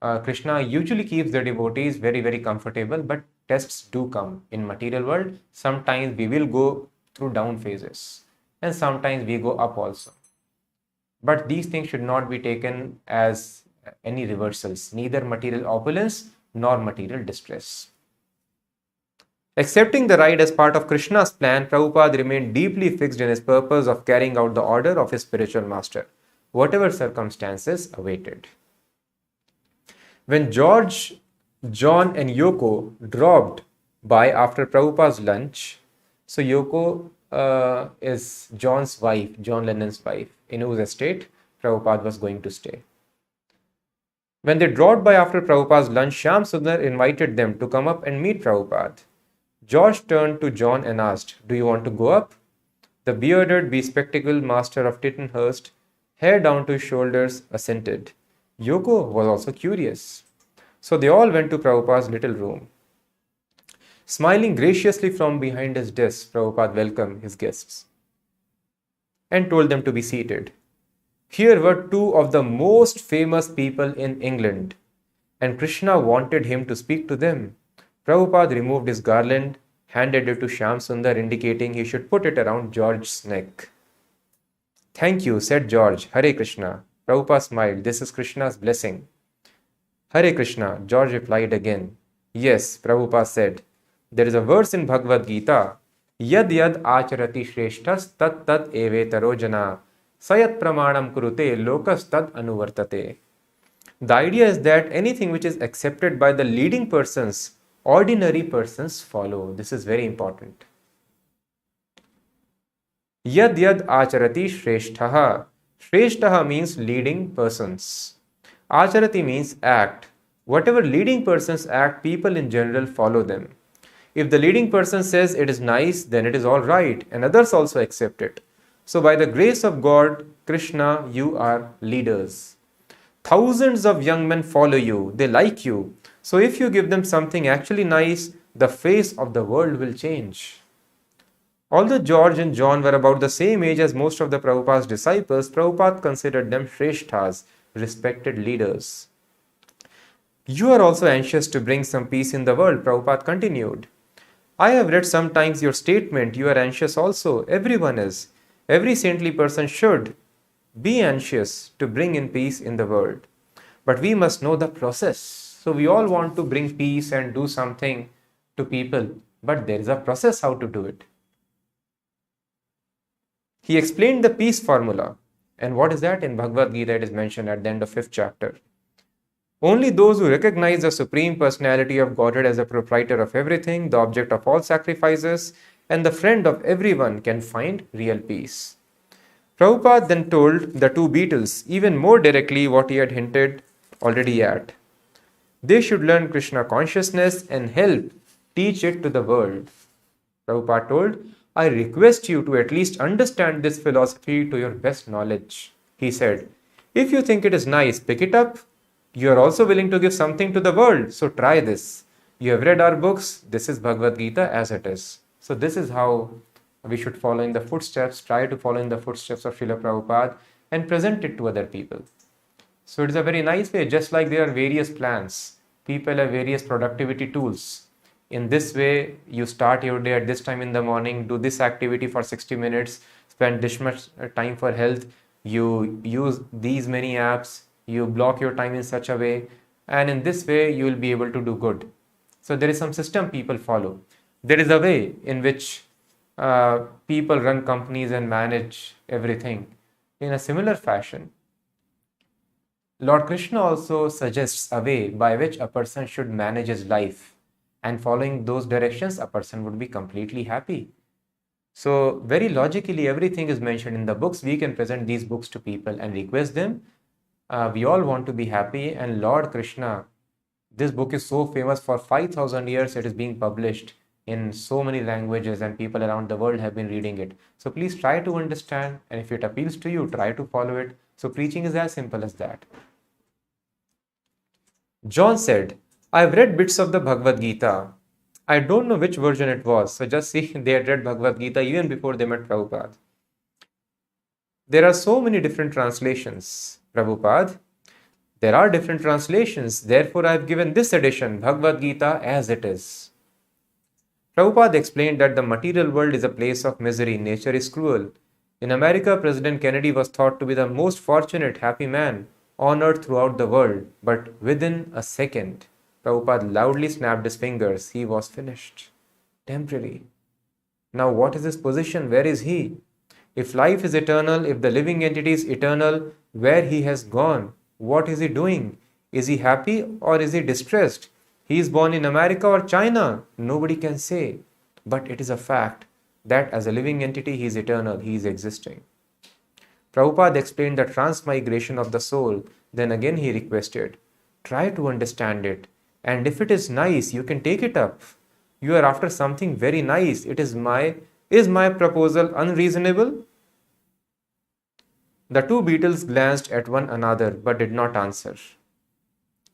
Krishna usually keeps the devotees very, very comfortable, but tests do come in material world. Sometimes we will go through down phases, and sometimes we go up also. But these things should not be taken as any reversals, neither material opulence nor material distress. Accepting the ride as part of Krishna's plan, Prabhupada remained deeply fixed in his purpose of carrying out the order of his spiritual master, whatever circumstances awaited. When George, John and Yoko dropped by after Prabhupada's lunch, so Yoko is John's wife, John Lennon's wife, in whose estate Prabhupada was going to stay. When they dropped by after Prabhupada's lunch, Shyam Sundar invited them to come up and meet Prabhupada. George turned to John and asked, "Do you want to go up?" The bearded, bespectacled master of Tittenhurst, hair down to his shoulders, assented. Yoko was also curious. So they all went to Prabhupada's little room. Smiling graciously from behind his desk, Prabhupada welcomed his guests and told them to be seated. Here were two of the most famous people in England, and Krishna wanted him to speak to them. Prabhupada removed his garland, handed it to Shyam Sundar, indicating he should put it around George's neck. "Thank you," said George. "Hare Krishna." Prabhupada smiled. "This is Krishna's blessing." "Hare Krishna," George replied again. "Yes," Prabhupada said. "There is a verse in Bhagavad Gita, Yad yad acharati shreshthas tat tat evetaro jana, sayat pramanam kurute lokas tad anuvartate. The idea is that anything which is accepted by the leading persons, ordinary persons follow. This is very important. Yad yad acharati shreshtaha. Shreshtaha means leading persons. Acharati means act. Whatever leading persons act, people in general follow them. If the leading person says it is nice, then it is all right, and others also accept it. So by the grace of God, Krishna, you are leaders. Thousands of young men follow you. They like you. So if you give them something actually nice, the face of the world will change. Although George and John were about the same age as most of the Prabhupada's disciples, Prabhupada considered them shreshthas, respected leaders. You are also anxious to bring some peace in the world, Prabhupada continued. I have read sometimes your statement, you are anxious also. Everyone is. Every saintly person should be anxious to bring in peace in the world. But we must know the process. So we all want to bring peace and do something to people, but there is a process how to do it. He explained the peace formula. And what is that? In Bhagavad Gita, it is mentioned at the end of 5th chapter. Only those who recognize the Supreme Personality of Godhead as the proprietor of everything, the object of all sacrifices, and the friend of everyone can find real peace. Prabhupada then told the two Beatles even more directly what he had hinted already at. They should learn Krishna consciousness and help teach it to the world. Prabhupada told, I request you to at least understand this philosophy to your best knowledge. He said, if you think it is nice, pick it up. You are also willing to give something to the world, so try this. You have read our books, this is Bhagavad Gita as it is. So this is how we should follow in the footsteps, try to follow in the footsteps of Srila Prabhupada and present it to other people. So it is a very nice way, just like there are various plans. People have various productivity tools. In this way, you start your day at this time in the morning, do this activity for 60 minutes, spend this much time for health, you use these many apps, you block your time in such a way, and in this way, you will be able to do good. So there is some system people follow. There is a way in which people run companies and manage everything. In a similar fashion, Lord Krishna also suggests a way by which a person should manage his life, and following those directions, a person would be completely happy. So very logically, everything is mentioned in the books. We can present these books to people and request them. We all want to be happy, and Lord Krishna, this book is so famous. For 5,000 years it is being published in so many languages, and people around the world have been reading it. So please try to understand, and if it appeals to you, try to follow it. So preaching is as simple as that. John said, I've read bits of the Bhagavad Gita. I don't know which version it was. So just see, they had read Bhagavad Gita even before they met Prabhupada. There are so many different translations, Prabhupada. There are different translations. Therefore, I have given this edition, Bhagavad Gita, as it is. Prabhupada explained that the material world is a place of misery. Nature is cruel. In America, President Kennedy was thought to be the most fortunate, happy man on earth throughout the world. But within a second, Prabhupada loudly snapped his fingers. He was finished. Temporary. Now what is his position? Where is he? If life is eternal, if the living entity is eternal, where he has gone? What is he doing? Is he happy or is he distressed? He is born in America or China? Nobody can say. But it is a fact that as a living entity, he is eternal, he is existing. Prabhupada explained the transmigration of the soul. Then again he requested, try to understand it. And if it is nice, you can take it up. You are after something very nice. Is my proposal unreasonable? The two Beatles glanced at one another but did not answer.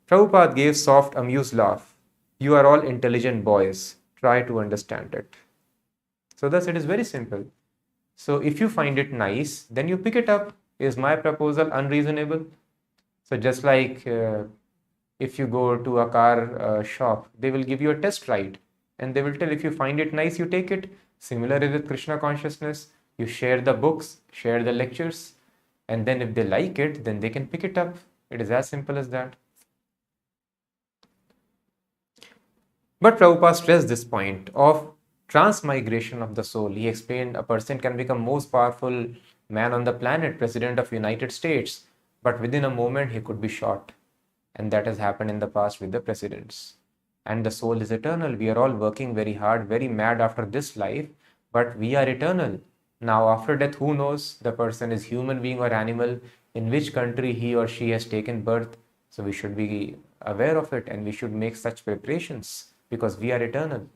Prabhupada gave soft, amused laugh. You are all intelligent boys. Try to understand it. So thus it is very simple. So if you find it nice, then you pick it up. Is my proposal unreasonable? So just like if you go to a car shop, they will give you a test ride. And they will tell if you find it nice, you take it. Similarly with Krishna consciousness, you share the books, share the lectures. And then if they like it, then they can pick it up. It is as simple as that. But Prabhupada stressed this point of transmigration of the soul. He explained a person can become most powerful man on the planet, President of United States, but within a moment he could be shot. And that has happened in the past with the presidents. And the soul is eternal. We are all working very hard, very mad after this life, but we are eternal. Now after death, who knows? The person is human being or animal, in which country he or she has taken birth. So we should be aware of it and we should make such preparations because we are eternal.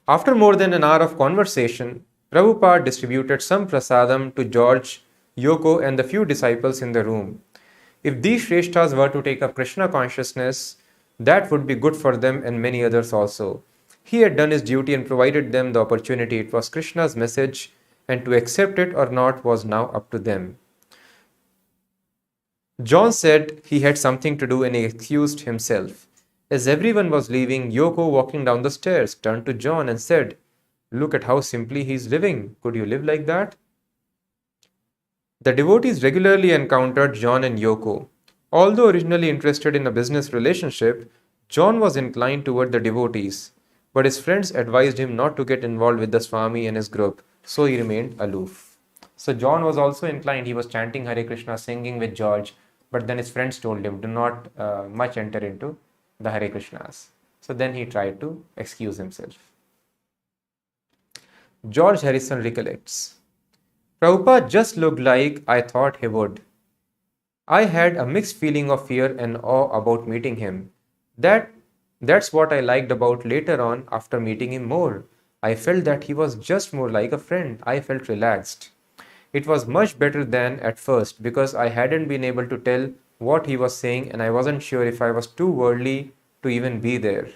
After more than an hour of conversation, Prabhupada distributed some prasadam to George, Yoko and the few disciples in the room. If these Shreshtas were to take up Krishna consciousness, that would be good for them and many others also. He had done his duty and provided them the opportunity. It was Krishna's message, and to accept it or not was now up to them. John said he had something to do and he excused himself. As everyone was leaving, Yoko, walking down the stairs, turned to John and said, "Look at how simply he is living. Could you live like that?" The devotees regularly encountered John and Yoko. Although originally interested in a business relationship, John was inclined toward the devotees, but his friends advised him not to get involved with the Swami and his group, so he remained aloof. So John was also inclined, he was chanting Hare Krishna, singing with George, but then his friends told him, do not much enter into the Hare Krishnas. So then he tried to excuse himself. George Harrison recollects, Prabhupada just looked like I thought he would. I had a mixed feeling of fear and awe about meeting him. That's what I liked about later on after meeting him more. I felt that he was just more like a friend. I felt relaxed. It was much better than at first because I hadn't been able to tell what he was saying and I wasn't sure if I was too worldly to even be there.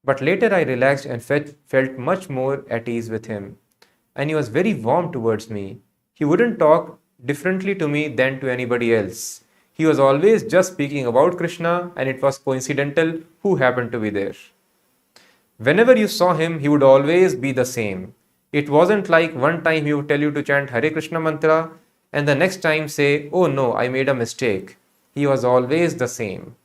But later I relaxed and felt much more at ease with him. And he was very warm towards me. He wouldn't talk differently to me than to anybody else. He was always just speaking about Krishna and it was coincidental who happened to be there. Whenever you saw him, he would always be the same. It wasn't like one time he would tell you to chant Hare Krishna mantra and the next time say, oh no, I made a mistake. He was always the same.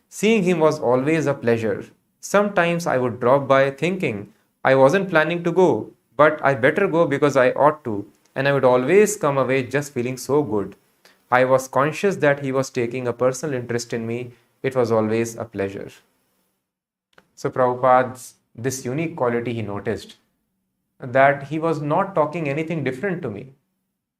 Seeing him was always a pleasure. Sometimes I would drop by thinking I wasn't planning to go, but I better go because I ought to, and I would always come away just feeling so good. I was conscious that he was taking a personal interest in me. It was always a pleasure. So Prabhupada's this unique quality he noticed, that he was not talking anything different to me.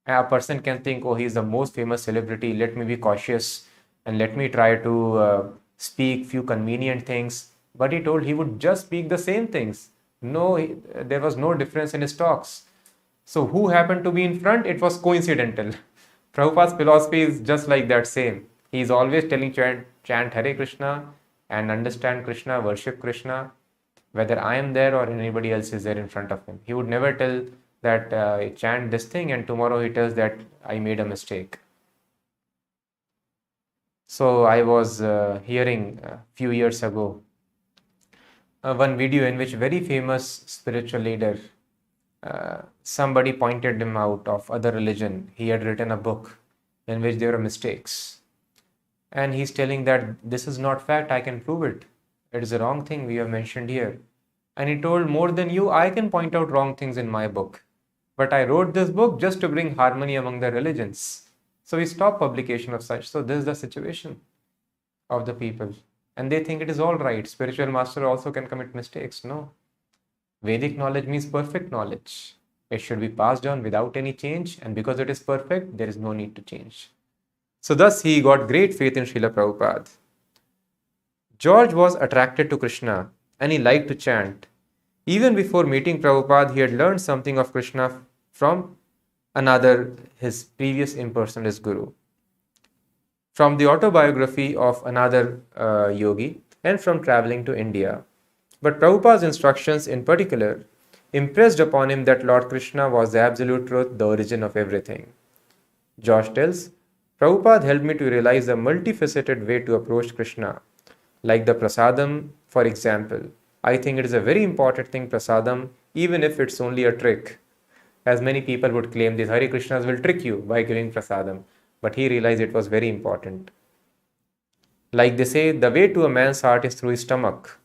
A person can think, oh, he's the most famous celebrity, let me be cautious and let me try to speak few convenient things. But he told he would just speak the same things. No, there was no difference in his talks. So who happened to be in front? It was coincidental. Prabhupada's philosophy is just like that same. He is always telling chant Hare Krishna and understand Krishna, worship Krishna, whether I am there or anybody else is there in front of him. He would never tell that chant this thing and tomorrow he tells that I made a mistake. So I was hearing a few years ago one video in which very famous spiritual leader, somebody pointed him out of other religion. He had written a book in which there were mistakes. And he's telling that this is not fact, I can prove it. It is a wrong thing we have mentioned here. And he told, more than you, I can point out wrong things in my book. But I wrote this book just to bring harmony among the religions. So we stopped publication of such. So this is the situation of the people. And they think it is all right. Spiritual master also can commit mistakes. No. Vedic knowledge means perfect knowledge. It should be passed on without any change. And because it is perfect, there is no need to change. So thus he got great faith in Srila Prabhupada. George was attracted to Krishna and he liked to chant. Even before meeting Prabhupada, he had learned something of Krishna from another, his previous impersonalist guru, from the autobiography of another yogi, and from traveling to India. But Prabhupada's instructions in particular impressed upon him that Lord Krishna was the absolute truth, the origin of everything. Josh tells, Prabhupada helped me to realize a multifaceted way to approach Krishna, like the prasadam, for example. I think it is a very important thing, prasadam, even if it's only a trick. As many people would claim, these Hare Krishnas will trick you by giving prasadam. But he realized it was very important. Like they say, the way to a man's heart is through his stomach.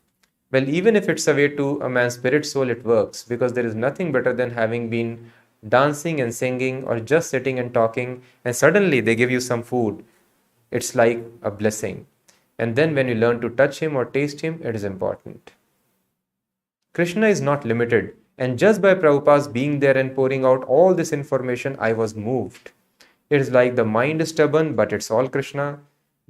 Well, even if it's a way to a man's spirit soul, it works, because there is nothing better than having been dancing and singing or just sitting and talking and suddenly they give you some food. It's like a blessing. And then when you learn to touch him or taste him, it is important. Krishna is not limited, and just by Prabhupada's being there and pouring out all this information, I was moved. It is like the mind is stubborn, but it's all Krishna.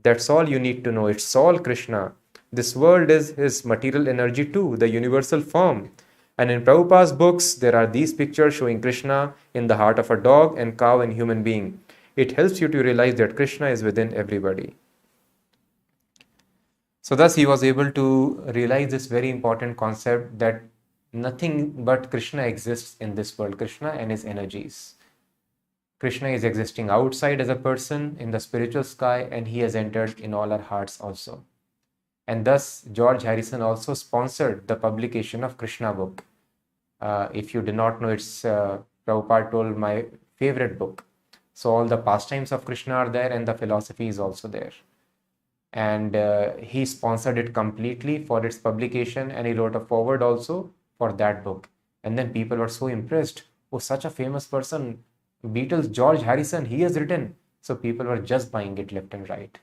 That's all you need to know. It's all Krishna. This world is his material energy too, the universal form. And in Prabhupada's books, there are these pictures showing Krishna in the heart of a dog and cow and human being. It helps you to realize that Krishna is within everybody. So thus he was able to realize this very important concept that nothing but Krishna exists in this world, Krishna and his energies. Krishna is existing outside as a person in the spiritual sky, and he has entered in all our hearts also. And thus George Harrison also sponsored the publication of Krishna book. If you do not know, it's Prabhupada told my favorite book. So all the pastimes of Krishna are there and the philosophy is also there. And he sponsored it completely for its publication, and he wrote a foreword also for that book. And then people were so impressed. Oh, such a famous person, Beatles, George Harrison, he has written. So people were just buying it left and right.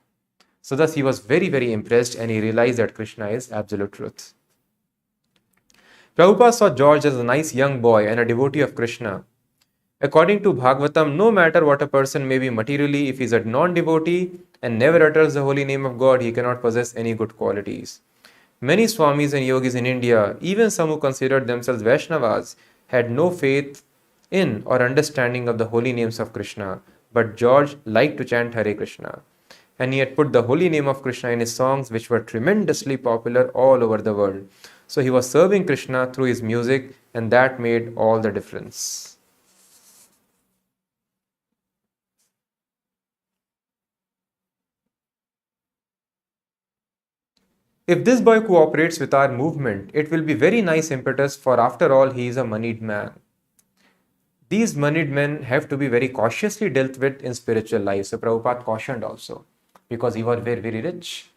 So thus he was very, very impressed and he realized that Krishna is absolute truth. Prabhupada saw George as a nice young boy and a devotee of Krishna. According to Bhagavatam, no matter what a person may be materially, if he is a non-devotee and never utters the holy name of God, he cannot possess any good qualities. Many Swamis and yogis in India, even some who considered themselves Vaishnavas, had no faith in or understanding of the holy names of Krishna. But George liked to chant Hare Krishna. And he had put the holy name of Krishna in his songs, which were tremendously popular all over the world. So he was serving Krishna through his music, and that made all the difference. If this boy cooperates with our movement, it will be very nice impetus, for after all he is a moneyed man. These moneyed men have to be very cautiously dealt with in spiritual life. So Prabhupada cautioned also, because he was very, very rich.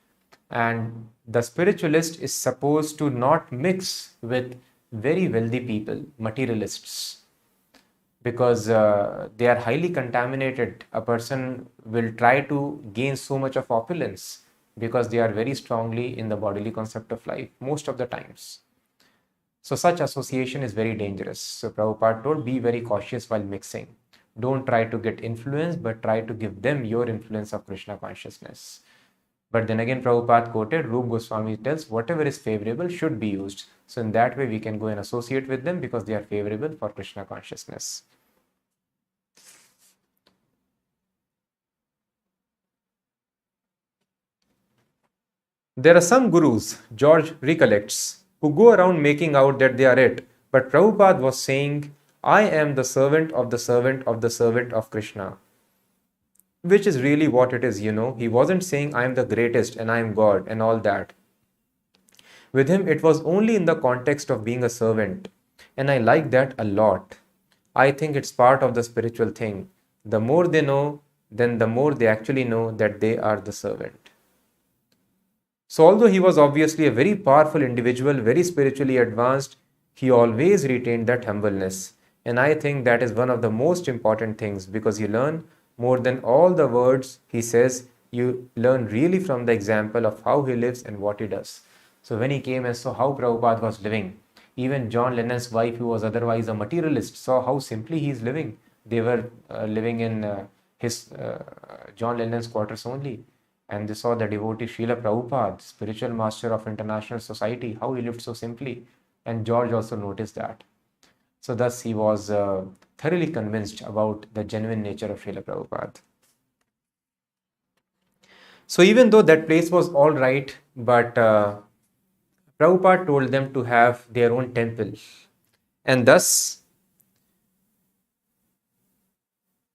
And the spiritualist is supposed to not mix with very wealthy people, materialists, because they are highly contaminated. A person will try to gain so much of opulence because they are very strongly in the bodily concept of life most of the times. So such association is very dangerous. So Prabhupada told, be very cautious while mixing. Don't try to get influence, but try to give them your influence of Krishna consciousness. But then again, Prabhupada quoted, Rup Goswami tells, whatever is favorable should be used. So in that way, we can go and associate with them because they are favorable for Krishna consciousness. There are some gurus, George recollects, who go around making out that they are it. But Prabhupada was saying, I am the servant of the servant of the servant of Krishna. Which is really what it is, He wasn't saying I am the greatest and I am God and all that. With him, it was only in the context of being a servant. And I like that a lot. I think it's part of the spiritual thing. The more they know, then the more they actually know that they are the servant. So although he was obviously a very powerful individual, very spiritually advanced, he always retained that humbleness. And I think that is one of the most important things, because you learn more than all the words he says, you learn really from the example of how he lives and what he does. So when he came and saw how Prabhupada was living, even John Lennon's wife, who was otherwise a materialist, saw how simply he is living. They were living in John Lennon's quarters only. And they saw the devotee Srila Prabhupada, spiritual master of international society, how he lived so simply. And George also noticed that. So thus he was thoroughly convinced about the genuine nature of Srila Prabhupada. So even though that place was all right, but Prabhupada told them to have their own temple. And thus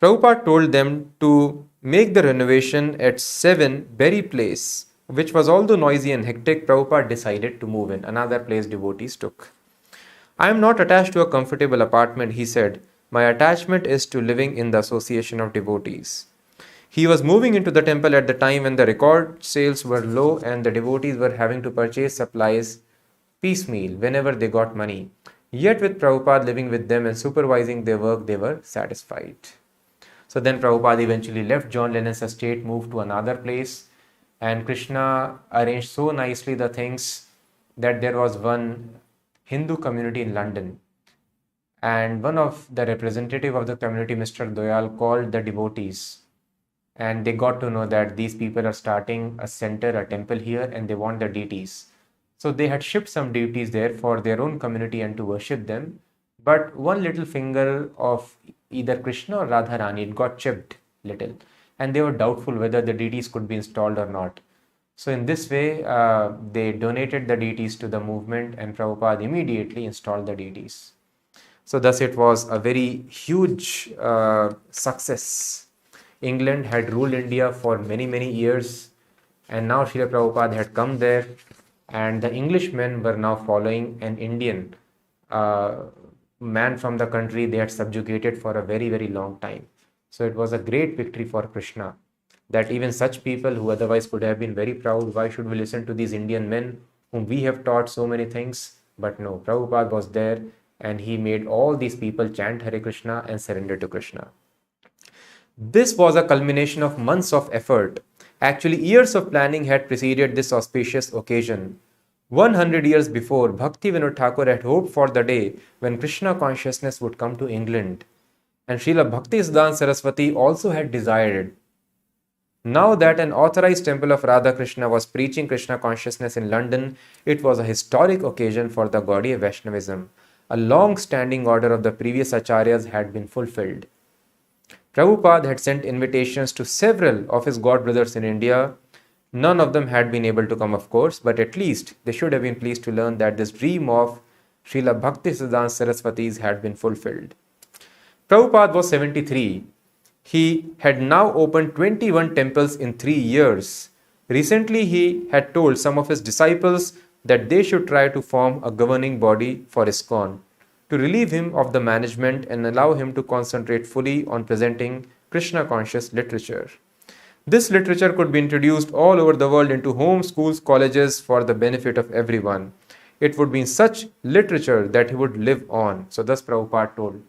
Prabhupada told them to make the renovation at 7 Berry Place, which was although noisy and hectic. Prabhupada decided to move in. Another place devotees took. I am not attached to a comfortable apartment, he said. My attachment is to living in the association of devotees. He was moving into the temple at the time when the record sales were low and the devotees were having to purchase supplies piecemeal whenever they got money. Yet with Prabhupada living with them and supervising their work, they were satisfied. So then Prabhupada eventually left John Lennon's estate, moved to another place, and Krishna arranged so nicely the things that there was one Hindu community in London, and one of the representative of the community, Mr. Doyal, called the devotees, and they got to know that these people are starting a center, a temple here, and they want the deities. So they had shipped some deities there for their own community and to worship them. But one little finger of either Krishna or Radharani, it got chipped little, and they were doubtful whether the deities could be installed or not. So in this way, they donated the deities to the movement, and Prabhupada immediately installed the deities. So thus it was a very huge success. England had ruled India for many, many years, and now Srila Prabhupada had come there, and the Englishmen were now following an Indian man from the country they had subjugated for a very, very long time. So it was a great victory for Krishna, that even such people who otherwise could have been very proud, why should we listen to these Indian men whom we have taught so many things? But no, Prabhupada was there, and he made all these people chant Hare Krishna and surrender to Krishna. This was a culmination of months of effort. Actually, years of planning had preceded this auspicious occasion. 100 years before, Bhakti Vinod Thakur had hoped for the day when Krishna consciousness would come to England. And Srila Bhaktisiddhanta Saraswati also had desired it. Now that an authorized temple of Radha Krishna was preaching Krishna consciousness in London, it was a historic occasion for the Gaudiya Vaishnavism. A long-standing order of the previous acharyas had been fulfilled. Prabhupada had sent invitations to several of his god brothers in India. None of them had been able to come, of course, but at least they should have been pleased to learn that this dream of Srila Bhaktisiddhanta Saraswati's had been fulfilled. Prabhupada was 73. He had now opened 21 temples in 3 years. Recently, he had told some of his disciples that they should try to form a governing body for ISKCON to relieve him of the management and allow him to concentrate fully on presenting Krishna conscious literature. This literature could be introduced all over the world into homes, schools, colleges for the benefit of everyone. It would be in such literature that he would live on. So thus Prabhupada told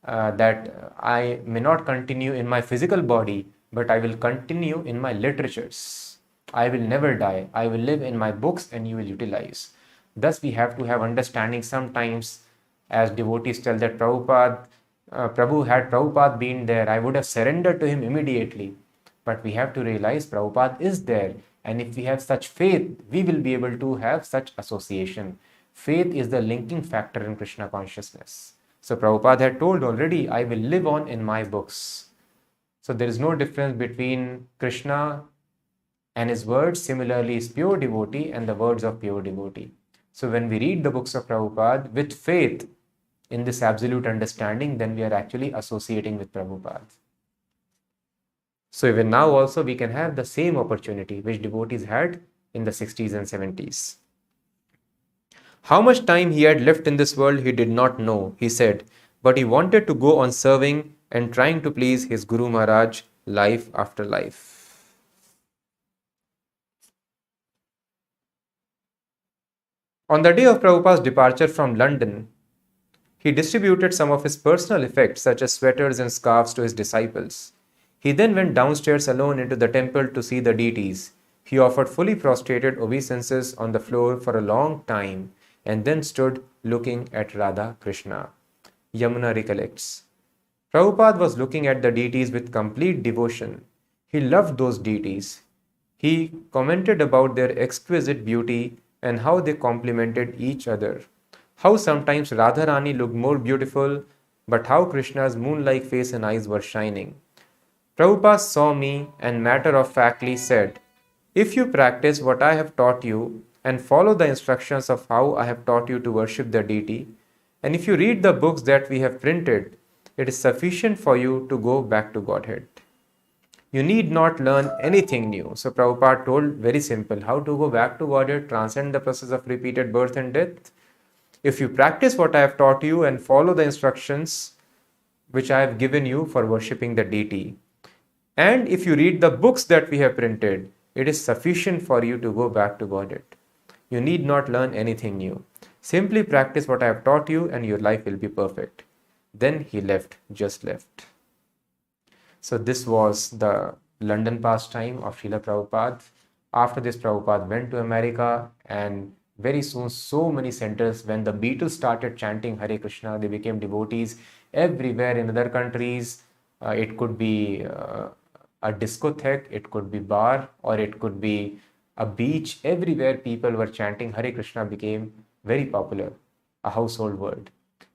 that I may not continue in my physical body, but I will continue in my literatures. I will never die. I will live in my books and you will utilize. Thus we have to have understanding sometimes as devotees tell that Prabhupada, had Prabhupada been there, I would have surrendered to him immediately. But we have to realize Prabhupada is there. And if we have such faith, we will be able to have such association. Faith is the linking factor in Krishna consciousness. So Prabhupada had told already, I will live on in my books. So there is no difference between Krishna and his words. Similarly, is pure devotee and the words of pure devotee. So when we read the books of Prabhupada with faith in this absolute understanding, then we are actually associating with Prabhupada. So even now also we can have the same opportunity which devotees had in the 60s and 70s. How much time he had left in this world he did not know, he said, but he wanted to go on serving and trying to please his Guru Maharaj life after life. On the day of Prabhupada's departure from London, he distributed some of his personal effects such as sweaters and scarves to his disciples. He then went downstairs alone into the temple to see the deities. He offered fully prostrated obeisances on the floor for a long time and then stood looking at Radha Krishna. Yamuna recollects. Prabhupada was looking at the deities with complete devotion. He loved those deities. He commented about their exquisite beauty and how they complemented each other. How sometimes Radharani looked more beautiful, but how Krishna's moon-like face and eyes were shining. Prabhupada saw me and matter-of-factly said, if you practice what I have taught you and follow the instructions of how I have taught you to worship the deity, and if you read the books that we have printed, it is sufficient for you to go back to Godhead. You need not learn anything new. So Prabhupada told very simple, how to go back to Godhead, transcend the process of repeated birth and death. If you practice what I have taught you and follow the instructions which I have given you for worshipping the deity, and if you read the books that we have printed, it is sufficient for you to go back to Godhead. You need not learn anything new. Simply practice what I have taught you and your life will be perfect. Then he left, just left. So this was the London pastime of Srila Prabhupada. After this, Prabhupada went to America, and very soon so many centers, when the Beatles started chanting Hare Krishna, they became devotees everywhere in other countries. It could be a discotheque, it could be bar, or it could be a beach. Everywhere people were chanting Hare Krishna became very popular, a household word.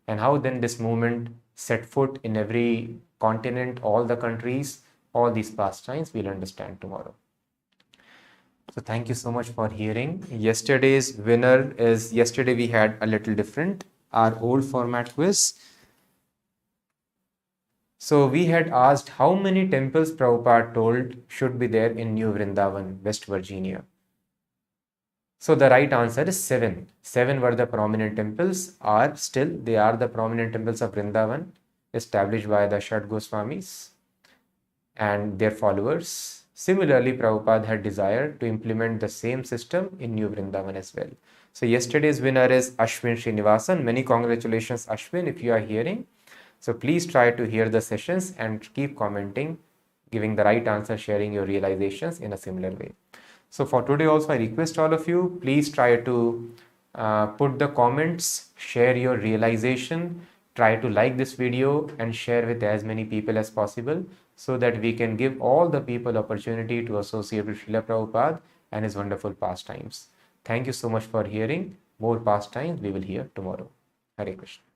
And how then this movement set foot in every continent, all the countries, all these pastimes we'll understand tomorrow. So thank you so much for hearing. Yesterday's winner is, yesterday we had a little different, our old format quiz. So we had asked how many temples Prabhupada told should be there in New Vrindavan, West Virginia. So the right answer is 7. 7 were the prominent temples, they are the prominent temples of Vrindavan, established by the Shat Goswamis and their followers. Similarly, Prabhupada had desired to implement the same system in New Vrindavan as well. So yesterday's winner is Ashwin Srinivasan. Many congratulations, Ashwin, if you are hearing. So please try to hear the sessions and keep commenting, giving the right answer, sharing your realizations in a similar way. So for today also, I request all of you, please try to put the comments, share your realization, try to like this video and share with as many people as possible so that we can give all the people opportunity to associate with Srila Prabhupada and his wonderful pastimes. Thank you so much for hearing. More pastimes we will hear tomorrow. Hare Krishna.